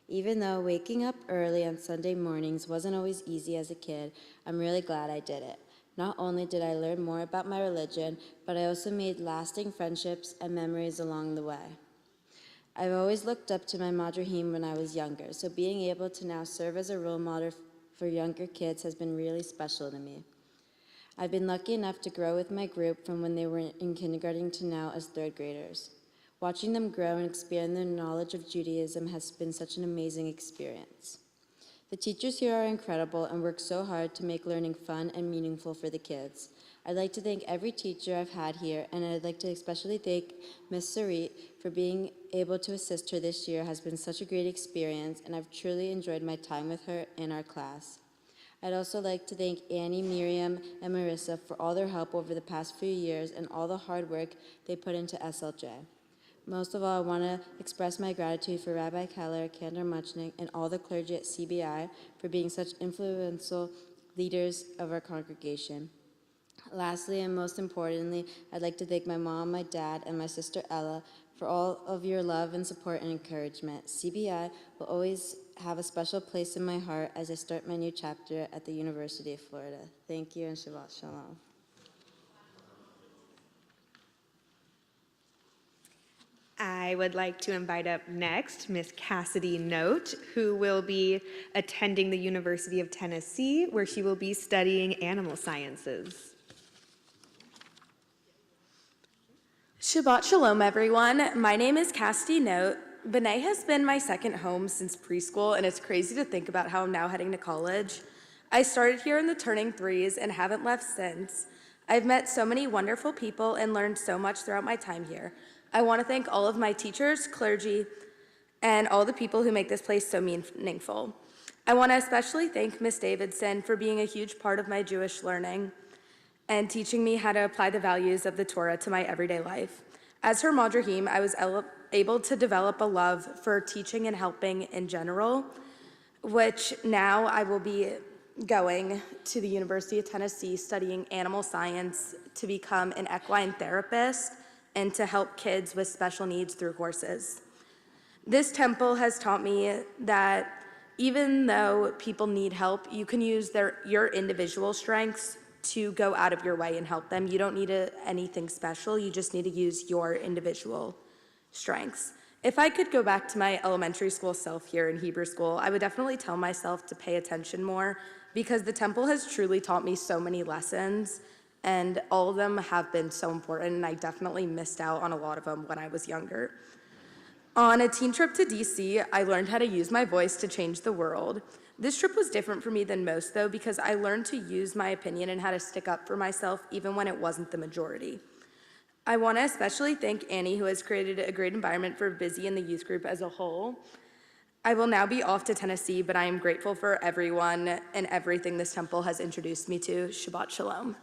S11: Even though waking up early on Sunday mornings wasn't always easy as a kid, I'm really glad I did it. Not only did I learn more about my religion, but I also made lasting friendships and memories along the way. I've always looked up to my madrahim when I was younger, so being able to now serve as a role model for younger kids has been really special to me. I've been lucky enough to grow with my group from when they were in kindergarten to now as 3rd graders. Watching them grow and expand their knowledge of Judaism has been such an amazing experience. The teachers here are incredible and work so hard to make learning fun and meaningful for the kids. I'd like to thank every teacher I've had here, and I'd like to especially thank Miss Sarit for being able to assist her this year. It has been such a great experience, and I've truly enjoyed my time with her in our class. I'd also like to thank Annie, Miriam, and Marissa for all their help over the past few years and all the hard work they put into SLJ. Most of all, I want to express my gratitude for Rabbi Keller, Kander Muchnick, and all the clergy at CBI for being such influential leaders of our congregation. Lastly, and most importantly, I'd like to thank my mom, my dad, and my sister Ella for all of your love and support and encouragement. CBI will always have a special place in my heart as I start my new chapter at the University of Florida. Thank you and Shabbat Shalom.
S10: I would like to invite up next Miss Cassidy Note, who will be attending the University of Tennessee, where she will be studying animal sciences.
S12: Shabbat Shalom, everyone. My name is Cassidy Note. BISY has been my second home since preschool, and it's crazy to think about how I'm now heading to college. I started here in the turning threes and haven't left since. I've met so many wonderful people and learned so much throughout my time here. I want to thank all of my teachers, clergy, and all the people who make this place so meaningful. I want to especially thank Miss Davidson for being a huge part of my Jewish learning and teaching me how to apply the values of the Torah to my everyday life. As her madrahim, I was able to develop a love for teaching and helping in general, which now I will be going to the University of Tennessee studying animal science to become an equine therapist and to help kids with special needs through horses. This temple has taught me that even though people need help, you can use your individual strengths to go out of your way and help them. You don't need anything special, you just need to use your individual strengths. If I could go back to my elementary school self here in Hebrew school, I would definitely tell myself to pay attention more because the temple has truly taught me so many lessons and all of them have been so important and I definitely missed out on a lot of them when I was younger. On a teen trip to DC, I learned how to use my voice to change the world. This trip was different for me than most though because I learned to use my opinion and how to stick up for myself even when it wasn't the majority. I want to especially thank Annie, who has created a great environment for BISY and the youth group as a whole. I will now be off to Tennessee, but I am grateful for everyone and everything this temple has introduced me to. Shabbat Shalom.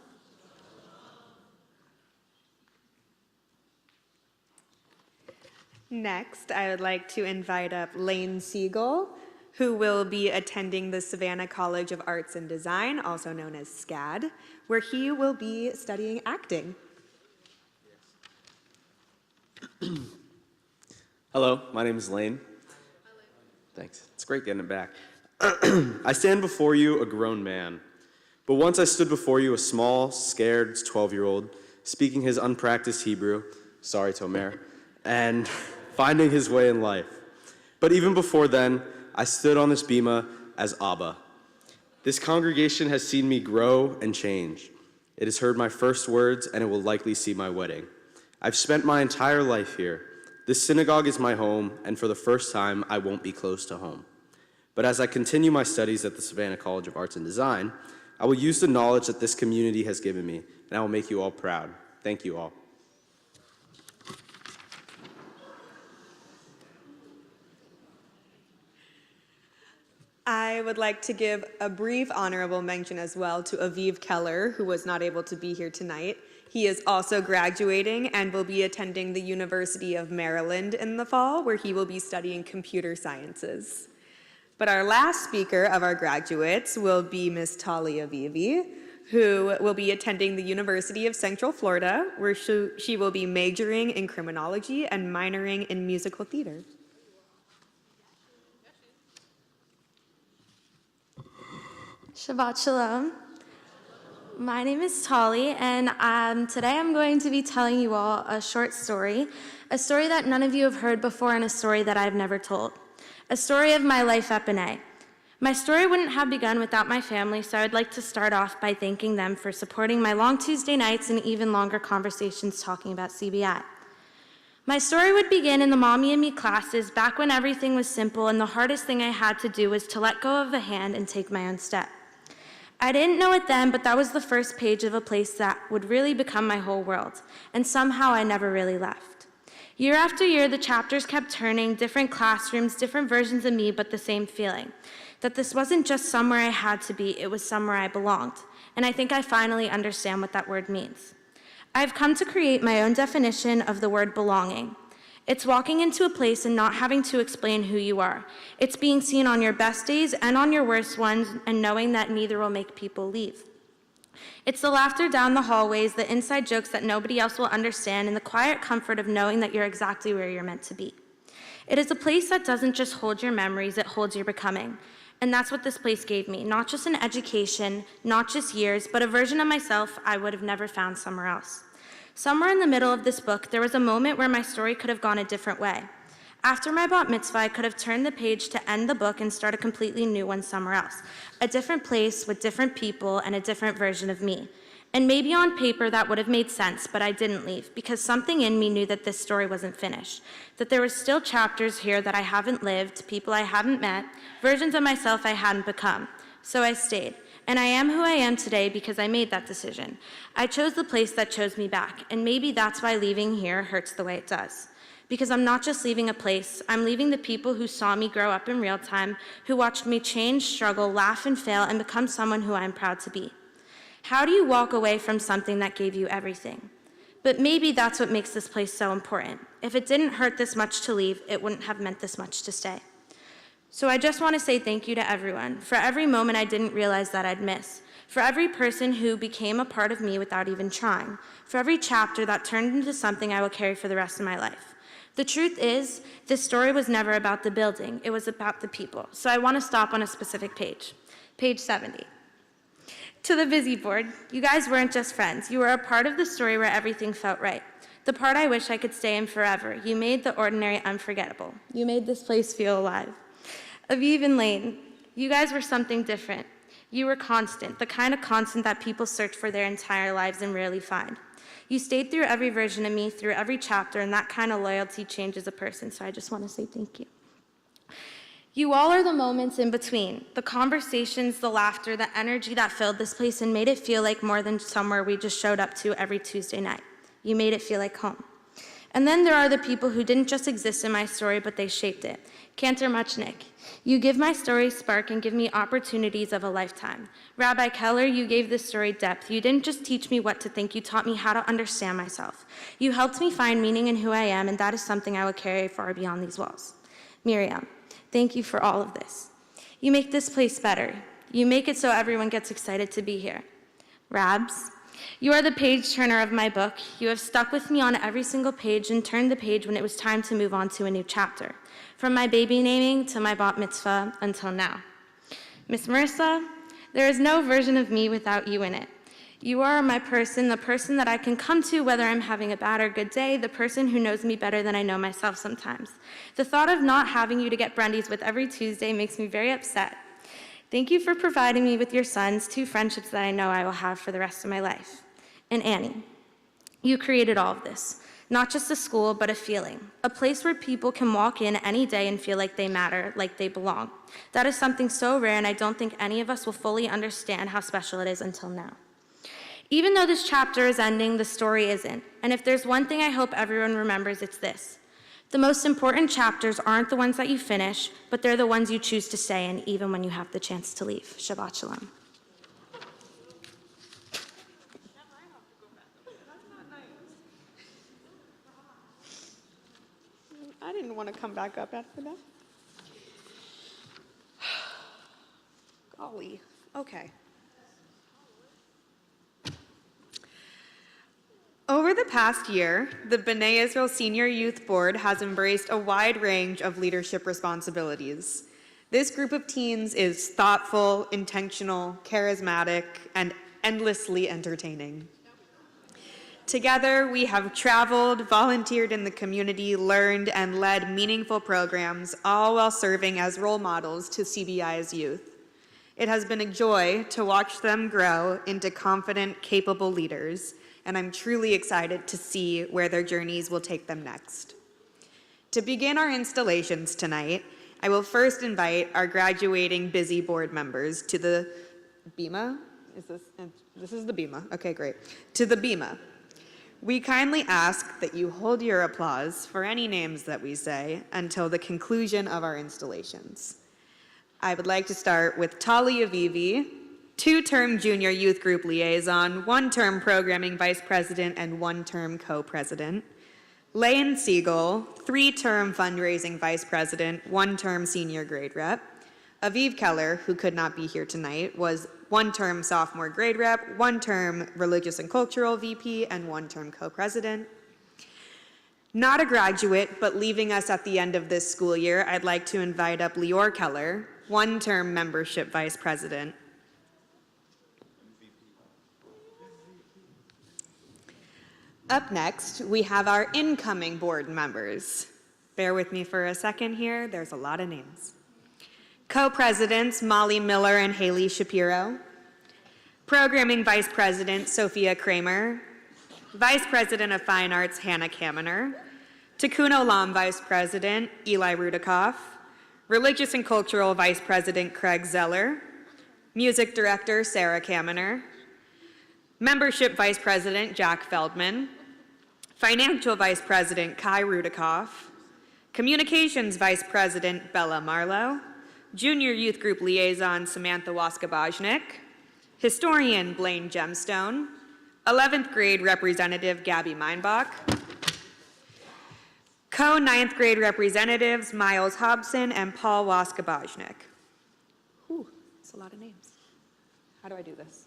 S10: Next, I would like to invite up Lane Siegel, who will be attending the Savannah College of Arts and Design, also known as SCAD, where he will be studying acting.
S13: Hello, my name is Lane. Thanks. It's great getting it back. I stand before you a grown man, but once I stood before you a small, scared 12-year-old, speaking his unpracticed Hebrew, sorry Tomer, and finding his way in life. But even before then, I stood on this bima as Abba, This congregation has seen me grow and change. It has heard my first words, and it will likely see my wedding. I've spent my entire life here. This synagogue is my home, and for the first time, I won't be close to home. But as I continue my studies at the Savannah College of Arts and Design, I will use the knowledge that this community has given me, and I will make you all proud. Thank you all.
S10: I would like to give a brief honorable mention as well to Aviv Keller, who was not able to be here tonight. He is also graduating and will be attending the University of Maryland in the fall, where he will be studying computer sciences. But our last speaker of our graduates will be Ms. Talia Avivi, who will be attending the University of Central Florida, where she will be majoring in criminology and minoring in musical theater.
S9: Shabbat Shalom. My name is Tali, and today I'm going to be telling you all a short story, a story that none of you have heard before, and a story that I've never told. A story of my life at BISY. My story wouldn't have begun without my family, so I would like to start off by thanking them for supporting my long Tuesday nights and even longer conversations talking about CBI. My story would begin in the Mommy and Me classes back when everything was simple and the hardest thing I had to do was to let go of a hand and take my own step. I didn't know it then, but that was the first page of a place that would really become my whole world, and somehow I never really left. Year after year, the chapters kept turning, different classrooms, different versions of me, but the same feeling, that this wasn't just somewhere I had to be, it was somewhere I belonged, and I think I finally understand what that word means. I've come to create my own definition of the word belonging. It's walking into a place and not having to explain who you are. It's being seen on your best days and on your worst ones and knowing that neither will make people leave. It's the laughter down the hallways, the inside jokes that nobody else will understand, and the quiet comfort of knowing that you're exactly where you're meant to be. It is a place that doesn't just hold your memories, it holds your becoming. And that's what this place gave me, not just an education, not just years, but a version of myself I would have never found somewhere else. Somewhere in the middle of this book, there was a moment where my story could have gone a different way. After my bat mitzvah, I could have turned the page to end the book and start a completely new one somewhere else. A different place with different people and a different version of me. And maybe on paper that would have made sense, but I didn't leave because something in me knew that this story wasn't finished. That there were still chapters here that I haven't lived, people I haven't met, versions of myself I hadn't become. So I stayed. And I am who I am today because I made that decision. I chose the place that chose me back, and maybe that's why leaving here hurts the way it does. Because I'm not just leaving a place, I'm leaving the people who saw me grow up in real time, who watched me change, struggle, laugh, and fail, and become someone who I'm proud to be. How do you walk away from something that gave you everything? But maybe that's what makes this place so important. If it didn't hurt this much to leave, it wouldn't have meant this much to stay. So I just want to say thank you to everyone, for every moment I didn't realize that I'd miss, for every person who became a part of me without even trying, for every chapter that turned into something I will carry for the rest of my life. The truth is, this story was never about the building, it was about the people. So I want to stop on a specific page, page 70. To the BISY board, you guys weren't just friends, you were a part of the story where everything felt right. The part I wish I could stay in forever. You made the ordinary unforgettable. You made this place feel alive. Aviv and Lane, you guys were something different. You were constant, the kind of constant that people search for their entire lives and rarely find. You stayed through every version of me, through every chapter, and that kind of loyalty changes a person, so I just want to say thank you. You all are the moments in between, the conversations, the laughter, the energy that filled this place and made it feel like more than somewhere we just showed up to every Tuesday night. You made it feel like home. And then there are the people who didn't just exist in my story, but they shaped it. Cantor Muchnick, you give my story spark and give me opportunities of a lifetime. Rabbi Keller, you gave this story depth. You didn't just teach me what to think, you taught me how to understand myself. You helped me find meaning in who I am, and that is something I will carry far beyond these walls. Miriam, thank you for all of this. You make this place better. You make it so everyone gets excited to be here. Rabs, you are the page turner of my book. You have stuck with me on every single page and turned the page when it was time to move on to a new chapter. From my baby naming to my bat mitzvah until now. Miss Marissa, there is no version of me without you in it. You are my person, the person that I can come to whether I'm having a bad or good day, the person who knows me better than I know myself sometimes. The thought of not having you to get Brendies with every Tuesday makes me very upset.
S14: Thank you for providing me with your sons, two friendships that I know I will have for the rest of my life. And Annie, you created all of this. Not just a school, but a feeling. A place where people can walk in any day and feel like they matter, like they belong. That is something so rare, and I don't think any of us will fully understand how special it is until now. Even though this chapter is ending, the story isn't. And if there's one thing I hope everyone remembers, it's this. The most important chapters aren't the ones that you finish, but they're the ones you choose to stay in, even when you have the chance to leave. Shabbat Shalom.
S10: I didn't want to come back up after that. Golly. Okay. Over the past year, the B'nai Israel Senior Youth Board has embraced a wide range of leadership responsibilities. This group of teens is thoughtful, intentional, charismatic, and endlessly entertaining. Together, we have traveled, volunteered in the community, learned, and led meaningful programs, all while serving as role models to CBI's youth. It has been a joy to watch them grow into confident, capable leaders, and I'm truly excited to see where their journeys will take them next. To begin our installations tonight, I will first invite our graduating BISY board members to the BIMA. This is the BIMA. Okay, great. To the BIMA. We kindly ask that you hold your applause for any names that we say until the conclusion of our installations. I would like to start with Tali Avivi, two-term junior youth group liaison, one-term programming vice president, and one-term co-president. Lane Siegel, three-term fundraising vice president, one-term senior grade rep. Aviv Keller, who could not be here tonight, was one-term sophomore grade rep, one-term religious and cultural VP, and one-term co-president. Not a graduate, but leaving us at the end of this school year, I'd like to invite up Lior Keller, one-term membership vice president. Up next, we have our incoming board members. Bear with me for a second here, there's a lot of names. Co-presidents Molly Miller and Haley Shapiro. Programming Vice President Sophia Kramer. Vice President of Fine Arts Hannah Kamener. Tikkun Olam Vice President Eli Rudikoff. Religious and Cultural Vice President Craig Zeller. Music Director Sarah Kamener. Membership Vice President Jack Feldman. Financial Vice President Kai Rudikoff. Communications Vice President Bella Marlowe. Junior Youth Group Liaison Samantha Waskabajnik. Historian Blaine Gemstone. 11th grade representative Gabby Meinbach. Co-9th grade representatives Miles Hobson and Paul Waskabajnik. Ooh, that's a lot of names. How do I do this?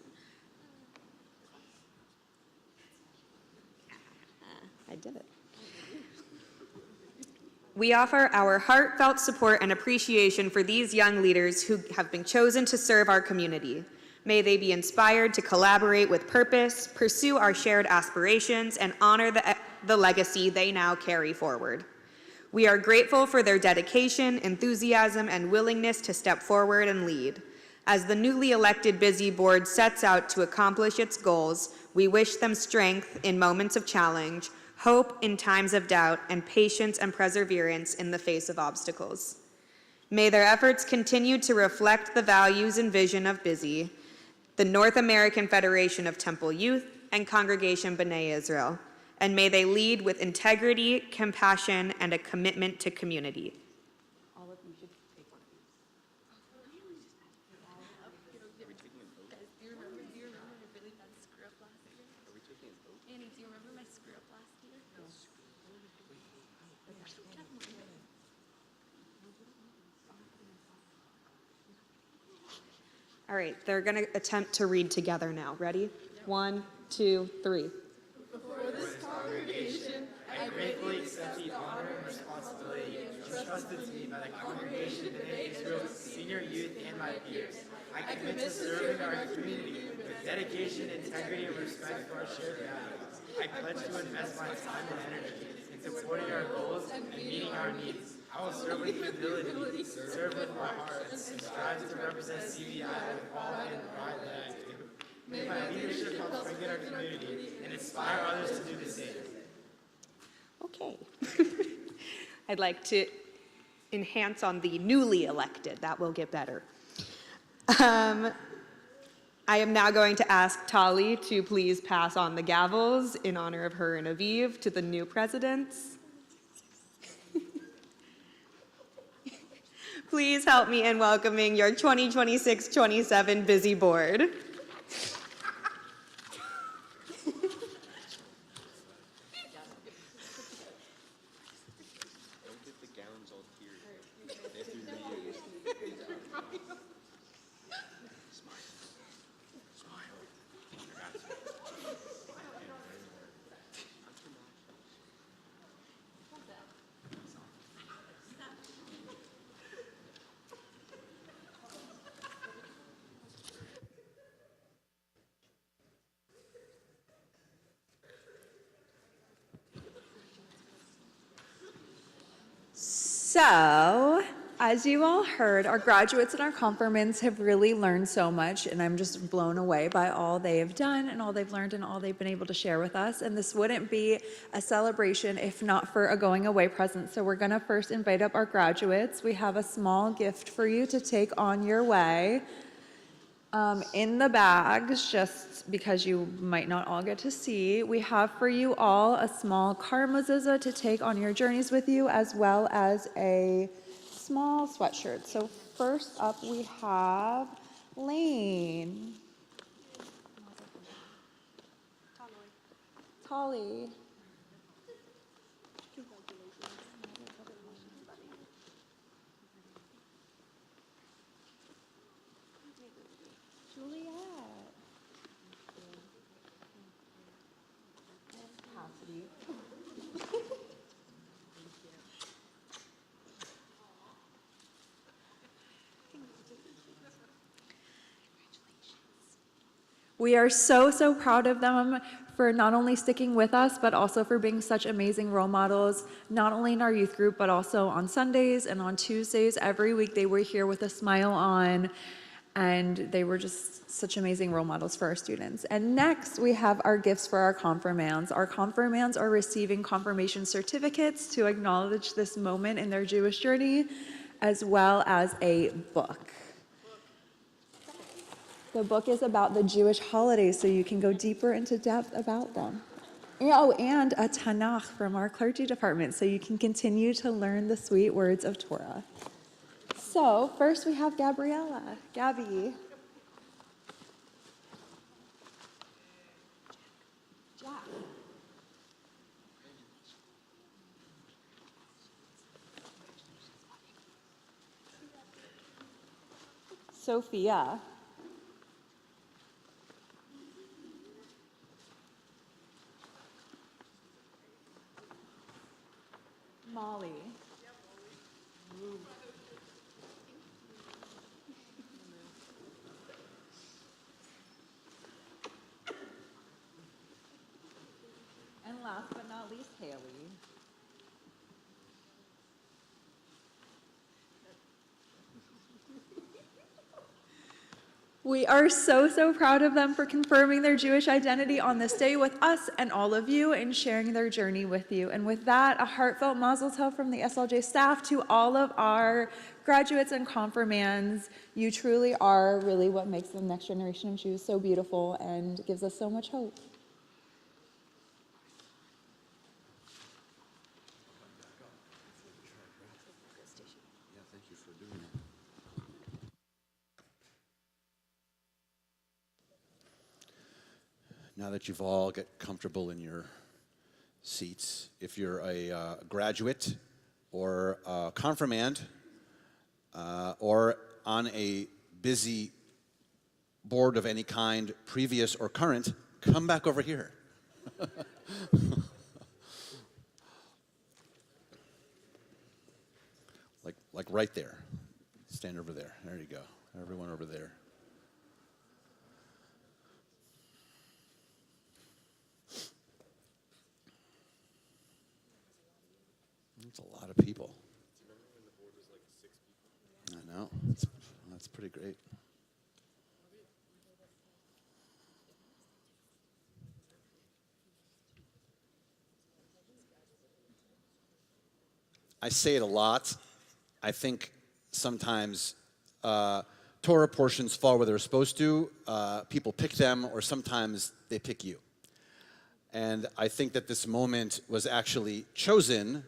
S10: I did it. We offer our heartfelt support and appreciation for these young leaders who have been chosen to serve our community. May they be inspired to collaborate with purpose, pursue our shared aspirations, and honor the legacy they now carry forward. We are grateful for their dedication, enthusiasm, and willingness to step forward and lead. As the newly elected BISY board sets out to accomplish its goals, we wish them strength in moments of challenge, hope in times of doubt, and patience and perseverance in the face of obstacles. May their efforts continue to reflect the values and vision of BISY, the North American Federation of Temple Youth, and Congregation B'nai Israel, and may they lead with integrity, compassion, and a commitment to community. All of you should take one of these.
S9: Do you remember my really bad screw up last year? Annie, do you remember my screw up last year? No.
S10: All right, they're going to attempt to read together now. Ready? 1, 2, 3.
S15: Before this congregation, I gratefully accept the honor and responsibility entrusted to me by the Congregation of B'nai Israel, senior youth, and my peers. I commit to serving our community with dedication, integrity, and respect for our shared values. I pledge to invest my time and energy in supporting our goals and meeting our needs. I will serve with humility, serve with my heart, and strive to represent CBI with all in the pride that I do. May my leadership help strengthen our community and inspire others to do the same.
S10: Okay. I'd like to enhance on the newly elected. That will get better. I am now going to ask Tali to please pass on the gavels in honor of her and Aviv to the new presidents. Please help me in welcoming your 2026-27 BISY board.
S3: So, as you all heard, our graduates and our confirmands have really learned so much, and I'm just blown away by all they have done and all they've learned and all they've been able to share with us. And this wouldn't be a celebration if not for a going away present. So we're gonna first invite up our graduates. We have a small gift for you to take on your way. In the bags, just because you might not all get to see, we have for you all a small car mezuzah to take on your journeys with you, as well as a small sweatshirt. So first up we have Lane. Tali. Juliet. Cassidy. We are so proud of them for not only sticking with us, but also for being such amazing role models, not only in our youth group, but also on Sundays and on Tuesdays. Every week they were here with a smile on, and they were just such amazing role models for our students. And next, we have our gifts for our confirmands. Our confirmands are receiving confirmation certificates to acknowledge this moment in their Jewish journey, as well as a book. The book is about the Jewish holidays, so you can go deeper into depth about them. Oh, and a Tanakh from our clergy department, so you can continue to learn the sweet words of Torah. So first we have Gabriella. Gabby. Jack. Sophia. Molly. And last but not least, Haley. We are so proud of them for confirming their Jewish identity on this day with us and all of you and sharing their journey with you. And with that, a heartfelt mazel tov from the SLJ staff to all of our graduates and confirmands. You truly are really what makes the next generation of Jews so beautiful and gives us so much hope.
S1: Now that you've all get comfortable in your seats, if you're a graduate or a confirmand or on a BISY board of any kind, previous or current, come back over here. like right there. Stand over there. There you go. Everyone over there. It's a lot of people. I know. That's pretty great. I say it a lot. I think sometimes Torah portions fall where they're supposed to. People pick them, or sometimes they pick you. And I think that this moment was actually chosen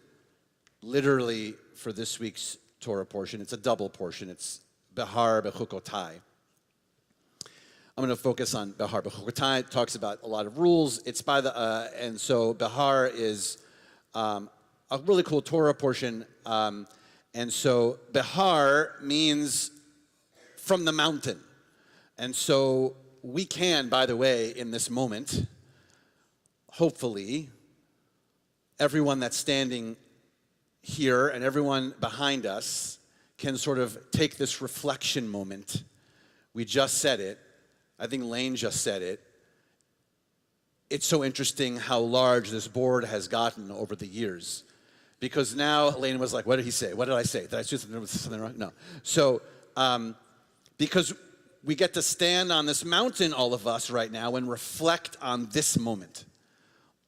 S1: literally for this week's Torah portion. It's a double portion. It's Behar Bechukotai. I'm going to focus on Behar Bechukotai. It talks about a lot of rules. It's by the and so Behar is a really cool Torah portion. And so Behar means from the mountain. And so we can, by the way, in this moment, hopefully, everyone that's standing here and everyone behind us can sort of take this reflection moment. We just said it. I think Lane just said it. It's so interesting how large this board has gotten over the years. Because now Lane was like, what did he say? What did I say? Did I do something wrong? No. So, because we get to stand on this mountain, all of us right now, and reflect on this moment.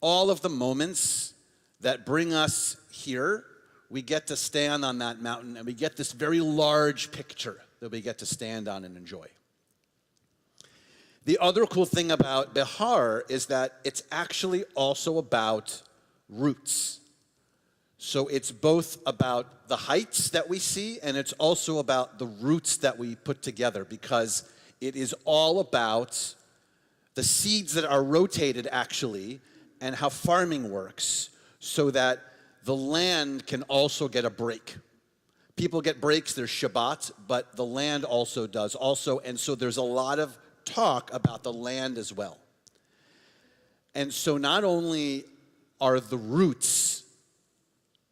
S1: All of the moments that bring us here, we get to stand on that mountain, and we get this very large picture that we get to stand on and enjoy. The other cool thing about Behar is that it's actually also about roots. So it's both about the heights that we see, and it's also about the roots that we put together, because it is all about the seeds that are rotated actually, and how farming works, so that the land can also get a break. People get breaks, there's Shabbat, but the land also does also, and so there's a lot of talk about the land as well. And so not only are the roots,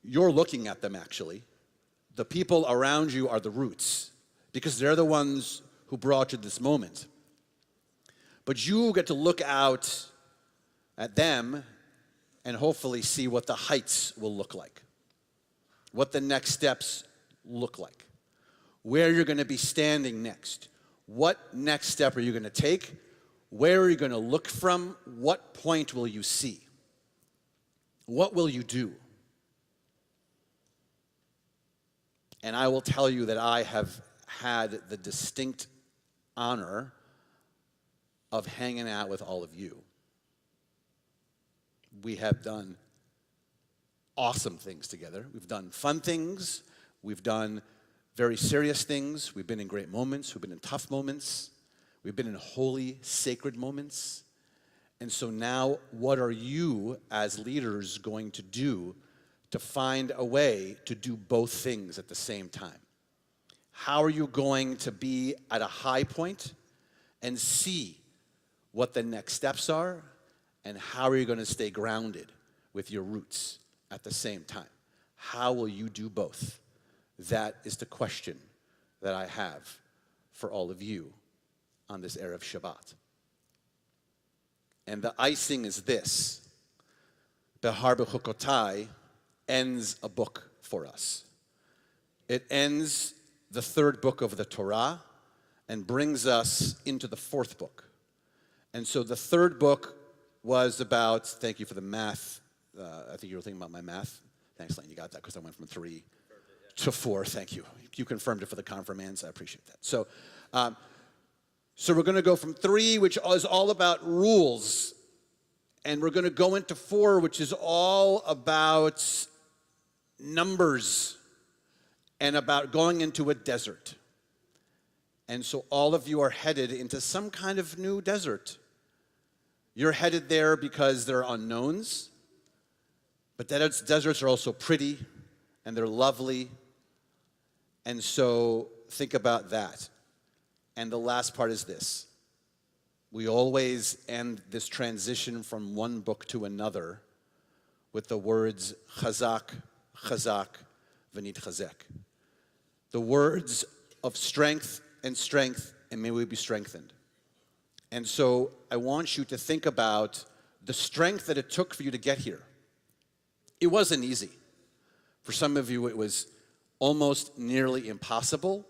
S1: you're looking at them actually, the people around you are the roots, because they're the ones who brought you this moment. But you get to look out at them and hopefully see what the heights will look like, what the next steps look like, where you're going to be standing next. What next step are you going to take? Where are you going to look from? What point will you see? What will you do? And I will tell you that I have had the distinct honor of hanging out with all of you. We have done awesome things together. We've done fun things. We've done very serious things. We've been in great moments. We've been in tough moments. We've been in holy, sacred moments. And so now, what are you as leaders going to do to find a way to do both things at the same time? How are you going to be at a high point and see what the next steps are? And how are you going to stay grounded with your roots at the same time? How will you do both? That is the question that I have for all of you on this Erev Shabbat. And the icing is this. Behar Bechukotai ends a book for us. It ends the third book of the Torah and brings us into the fourth book. And so the third book was about, thank you for the math. I think you were thinking about my math. Thanks, Lane, you got that because I went from 3 to 4. Thank you. You confirmed it for the confirmands. I appreciate that. So we're going to go from 3, which is all about rules, and we're going to go into 4, which is all about numbers and about going into a desert. And so all of you are headed into some kind of new desert. You're headed there because there are unknowns, but deserts are also pretty and they're lovely. And so think about that. And the last part is this. We always end this transition from one book to another with the words chazak, chazak, v'nit chazek. The words of strength, and may we be strengthened. And so I want you to think about the strength that it took for you to get here. It wasn't easy. For some of you, it was almost nearly impossible,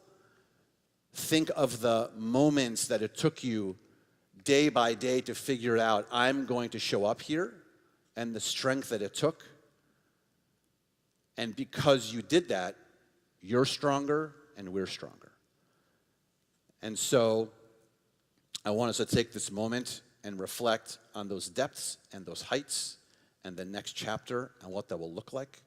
S1: think of the moments that it took you day by day to figure out, I'm going to show up here, and the strength that it took. And because you did that, you're stronger and we're stronger. And so I want us to take this moment and reflect on those depths and those heights and the next chapter and what that will look like.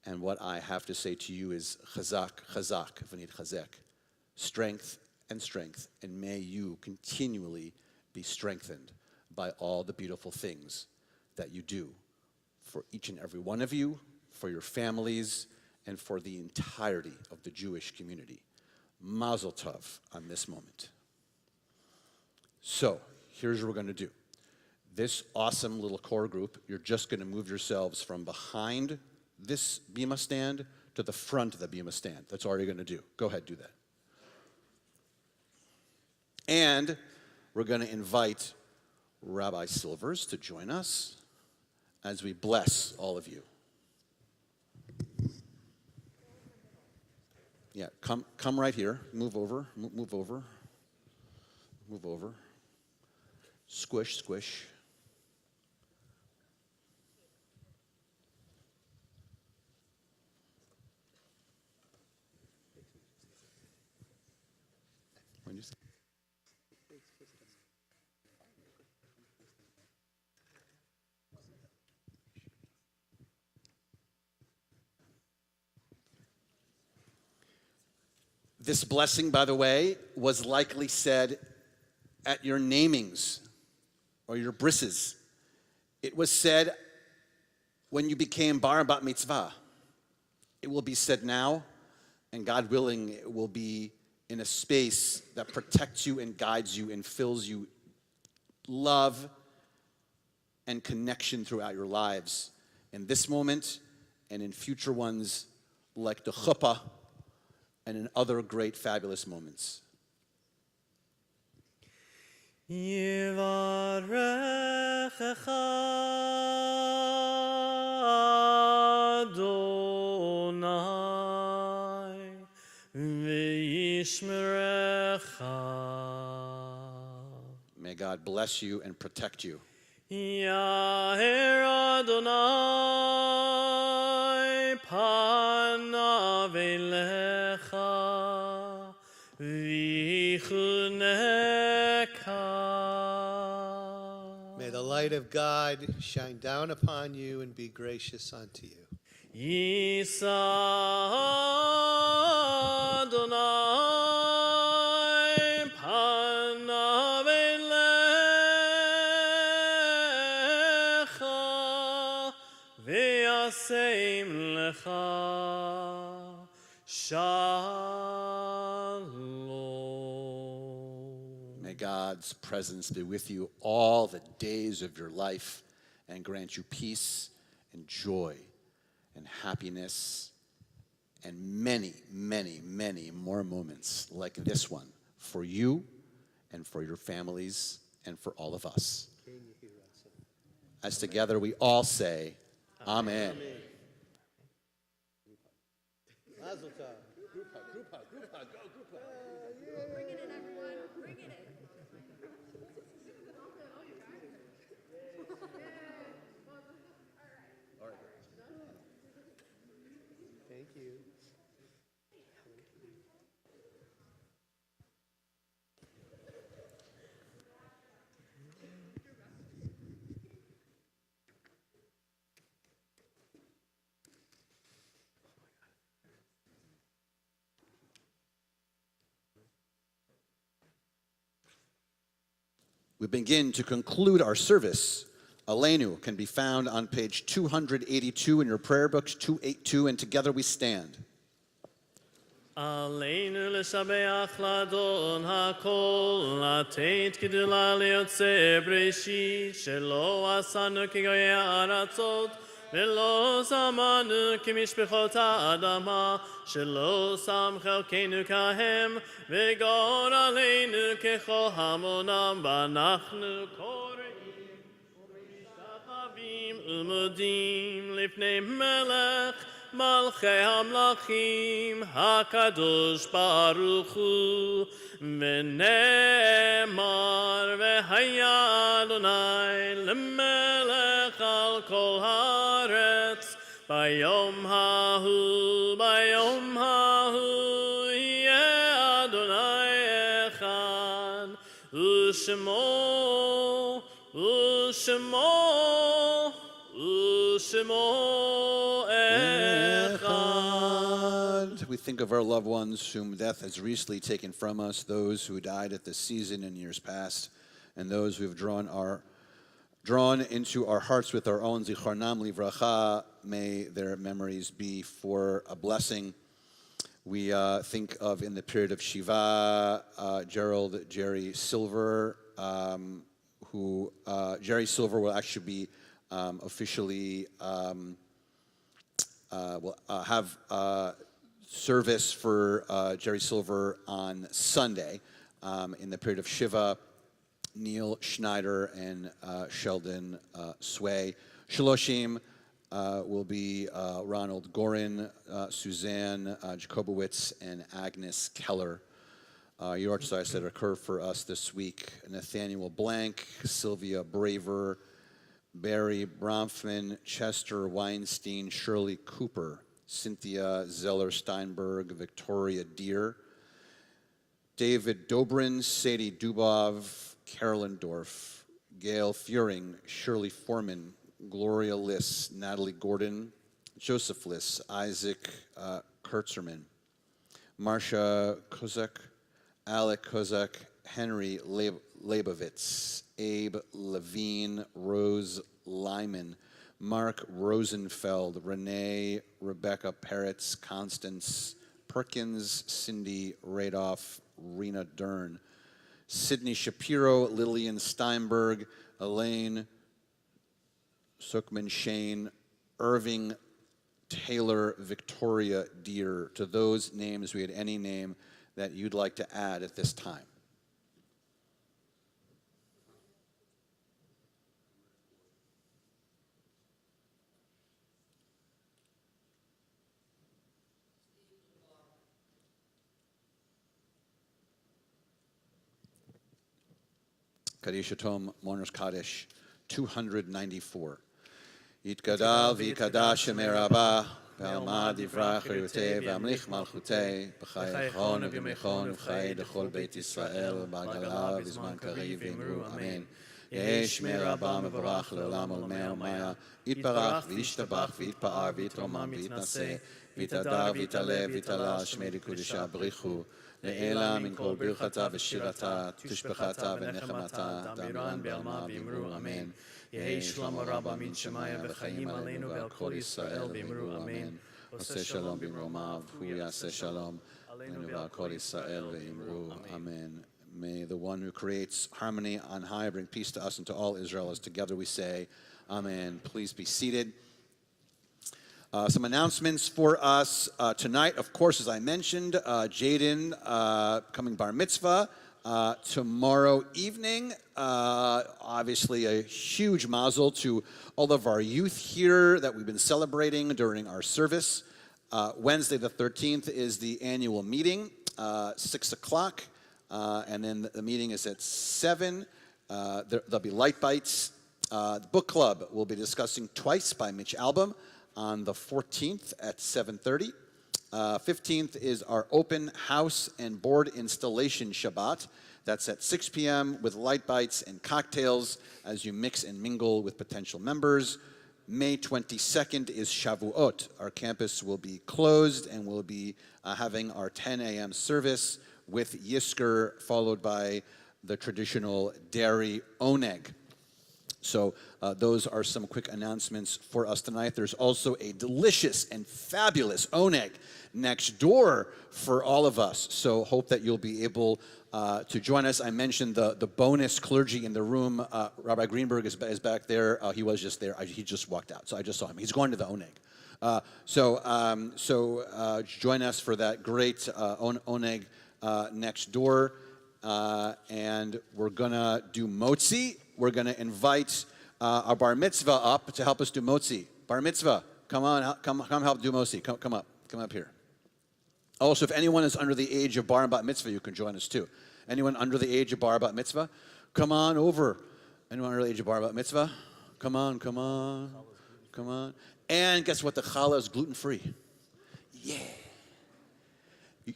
S1: And what I have to say to you is chazak, chazak, v'nid chazek. Strength and strength, and may you continually be strengthened by all the beautiful things that you do for each and every one of you, for your families, and for the entirety of the Jewish community. Mazel tov on this moment. So, here's what we're going to do. This awesome little core group, you're just going to move yourselves from behind this bima stand to the front of the bima stand. That's all you're going to do. Go ahead, do that. And we're going to invite Rabbi Silvers to join us as we bless all of you. Yeah, come right here. Move over, move over, move over. Squish, squish. When you say this blessing, by the way, was likely said at your namings or your brisses. It was said when you became bar bat mitzvah. It will be said now, and God willing, it will be in a space that protects you and guides you and fills you love and connection throughout your lives. In this moment and in future ones like the chuppah and in other great, fabulous moments. May God bless you and protect you.
S2: Yair Adonai panav elecha v'chuneka.
S16: May the light of God shine down upon you and be gracious unto you.
S2: Yisa Adonai panav elecha v'yaseim lecha shalom.
S1: May God's presence be with you all the days of your life and grant you peace and joy and happiness and many, many, many more moments like this one for you and for your families and for all of us. As together we all say, Amen.
S16: Mazel tov.
S3: Bring it in, everyone. Bring it in.
S16: Thank you.
S1: We begin to conclude our service. Aleinu can be found on page 282 in your prayer books, 282, and together we stand.
S2: Aleinu l'shabeach l'adon hakol, לתת גדולה ליוצא בראשית, שלא עשנו כגויי הארצות, ולא שמנו כמשפחות האדמה, שלא שם חלקנו כהם, וגורלנו ככל המונם, ואנחנו קוראים ומשתחווים ומודים לפני מלך מלכי המלכים, הקדוש ברוך הוא, ונאמר, והיה אדוני למלך על כל הארץ, ביום ההוא, ביום ההוא, יהיה אדוני אחד, ושמו, ושמו, ושמו echad.
S1: We think of our loved ones whom death has recently taken from us, those who died at this season in years past, and those who have drawn into our hearts with our own zicharnam livracha. May their memories be for a blessing. We think of, in the period of Shiva, Jerry Silver, who Jerry Silver will actually be officially will have service for Jerry Silver on Sunday. In the period of Shiva, Neil Schneider and Sheldon Sway. Shaloshim will be Ronald Gorin, Suzanne Jacobowitz, and Agnes Keller. Yortzais that occur for us this week: Nathaniel Blank, Sylvia Braver, Barry Bronfman, Chester Weinstein, Shirley Cooper, Cynthia Zeller-Steinberg, Victoria Deer, David Dobrin, Sadie Dubov, Carolyn Dorff, Gail Furing, Shirley Foreman, Gloria Liss, Natalie Gordon, Joseph Liss, Isaac Kurtzerman, Marcia Kozak, Alec Kozak, Henry Leibovitz, Abe Levine, Rose Lyman, Mark Rosenfeld, Renee, Rebecca Peretz, Constance Perkins, Cindy Radoff, Rena Dern, Sydney Shapiro, Lillian Steinberg, Elaine Sookman Shane, Irving Taylor, Victoria Deer. To those names, we had any name that you'd like to add at this time? Kaddish Atom, Mourners Kaddish, 294. Yitgadal v'yikadash merabah, Ve'alma divrach rirutei ve'amlich malchutei, B'chai echon v'yom v'chai dechol Beit Yisrael, B'agala v'zman kariv v'imru amen. Yesh merabah mevarach le'olam olmei olmaya, Yitbarach v'yishtabach v'yitpa'ar v'yitromam v'yitnaseh, v'yitadar v'yitaleh v'yitala shmei likudisha brichu, Le'ela min kol birchata v'shirata, tushbechata v'nechemata, damiran be'alma v'imru amen. Yehi shlomo rabba min shemaya v'chayim aleinu ve'al kol Yisrael v'imru amen. Oseh shalom b'mromav, hu yaseh shalom aleinu ve'al kol Yisrael v'imru amen. May the one who creates harmony on high bring peace to us and to all Israel, as together we say, amen. Please be seated. Some announcements for us tonight. Of course, as I mentioned, Jaden coming bar mitzvah tomorrow evening. Obviously, a huge mazel to all of our youth here that we've been celebrating during our service. Wednesday the 13th is the annual meeting, 6 o'clock, and then the meeting is at 7. There'll be light bites. The book club will be discussing Twice by Mitch Albom on the 14th at 7:30. 15th is our open house and board installation Shabbat. That's at 6 p.m. with light bites and cocktails as you mix and mingle with potential members. May 22nd is Shavuot. Our campus will be closed and we'll be having our 10 a.m. service with Yisker, followed by the traditional dairy oneg. So those are some quick announcements for us tonight. There's also a delicious and fabulous oneg next door for all of us. So hope that you'll be able to join us. I mentioned the bonus clergy in the room. Rabbi Greenberg is back there. He was just there. He just walked out. So I just saw him. He's going to the oneg. So join us for that great oneg next door. And we're going to do motzi. We're going to invite our bar mitzvah up to help us do motzi. Bar mitzvah, Come on, come help Dumosi. Come up here. Also, if anyone is under the age of bar and bat mitzvah, you can join us too. Anyone under the age of bar and bat mitzvah, come on over. Anyone under the age of bar and bat mitzvah, come on. And guess what? The challah is gluten-free. Yeah.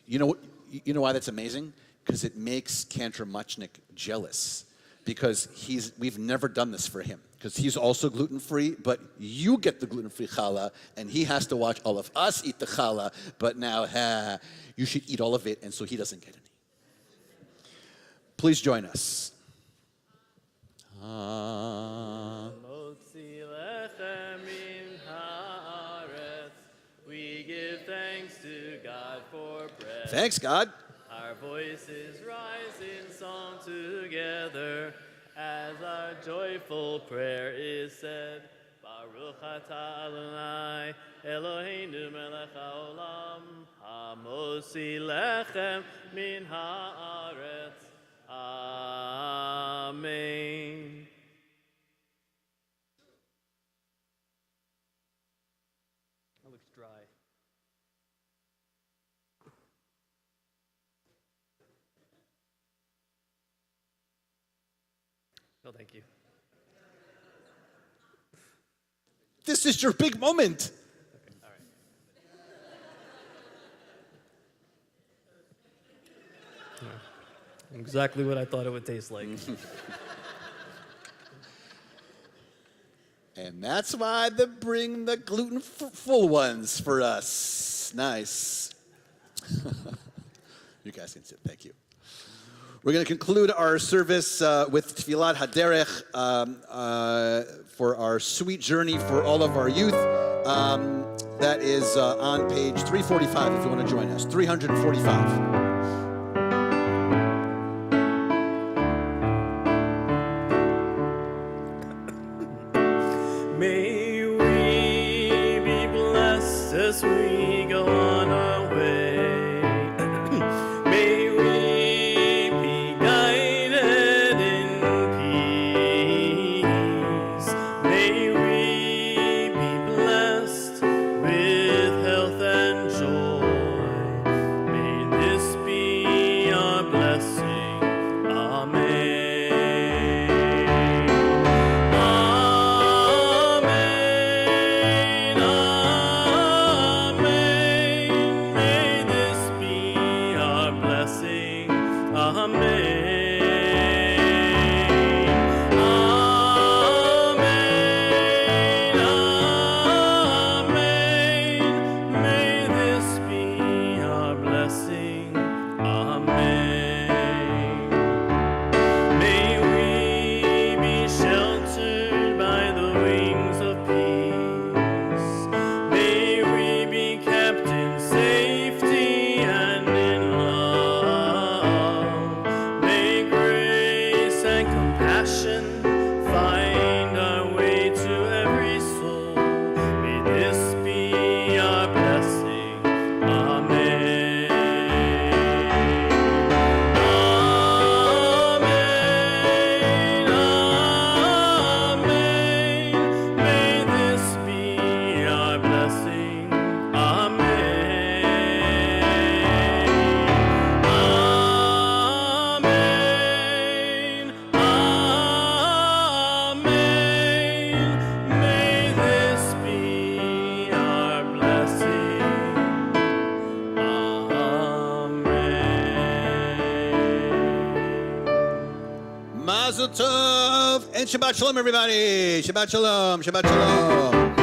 S1: You know why that's amazing? Because it makes Kantor Muchnick jealous. Because we've never done this for him. Because he's also gluten-free, but you get the gluten-free challah, and he has to watch all of us eat the challah, but now, you should eat all of it, and so he doesn't get any. Please join us.
S2: We give thanks to God for bread.
S1: Thanks, God.
S2: Our voices rise in song together as our joyful prayer is said. Baruch atah Adonai Eloheinu melech haolam hamosi lechem min haaretz. Amen. That looks dry. No, thank you.
S1: This is your big moment.
S2: Okay, all right. Exactly what I thought it would taste like.
S1: And that's why they bring the gluten-full ones for us. Nice. You guys can sit. Thank you. We're going to conclude our service with Tfilat Haderech for our sweet journey for all of our youth. That is on page 345 if you want to join us. 345.
S2: May we be blessed as we go on our way. May we be guided in peace. May we be blessed with health and joy. May this be our blessing. Amen.
S1: Mazel tov and Shabbat shalom, everybody. Shabbat shalom. Shabbat shalom.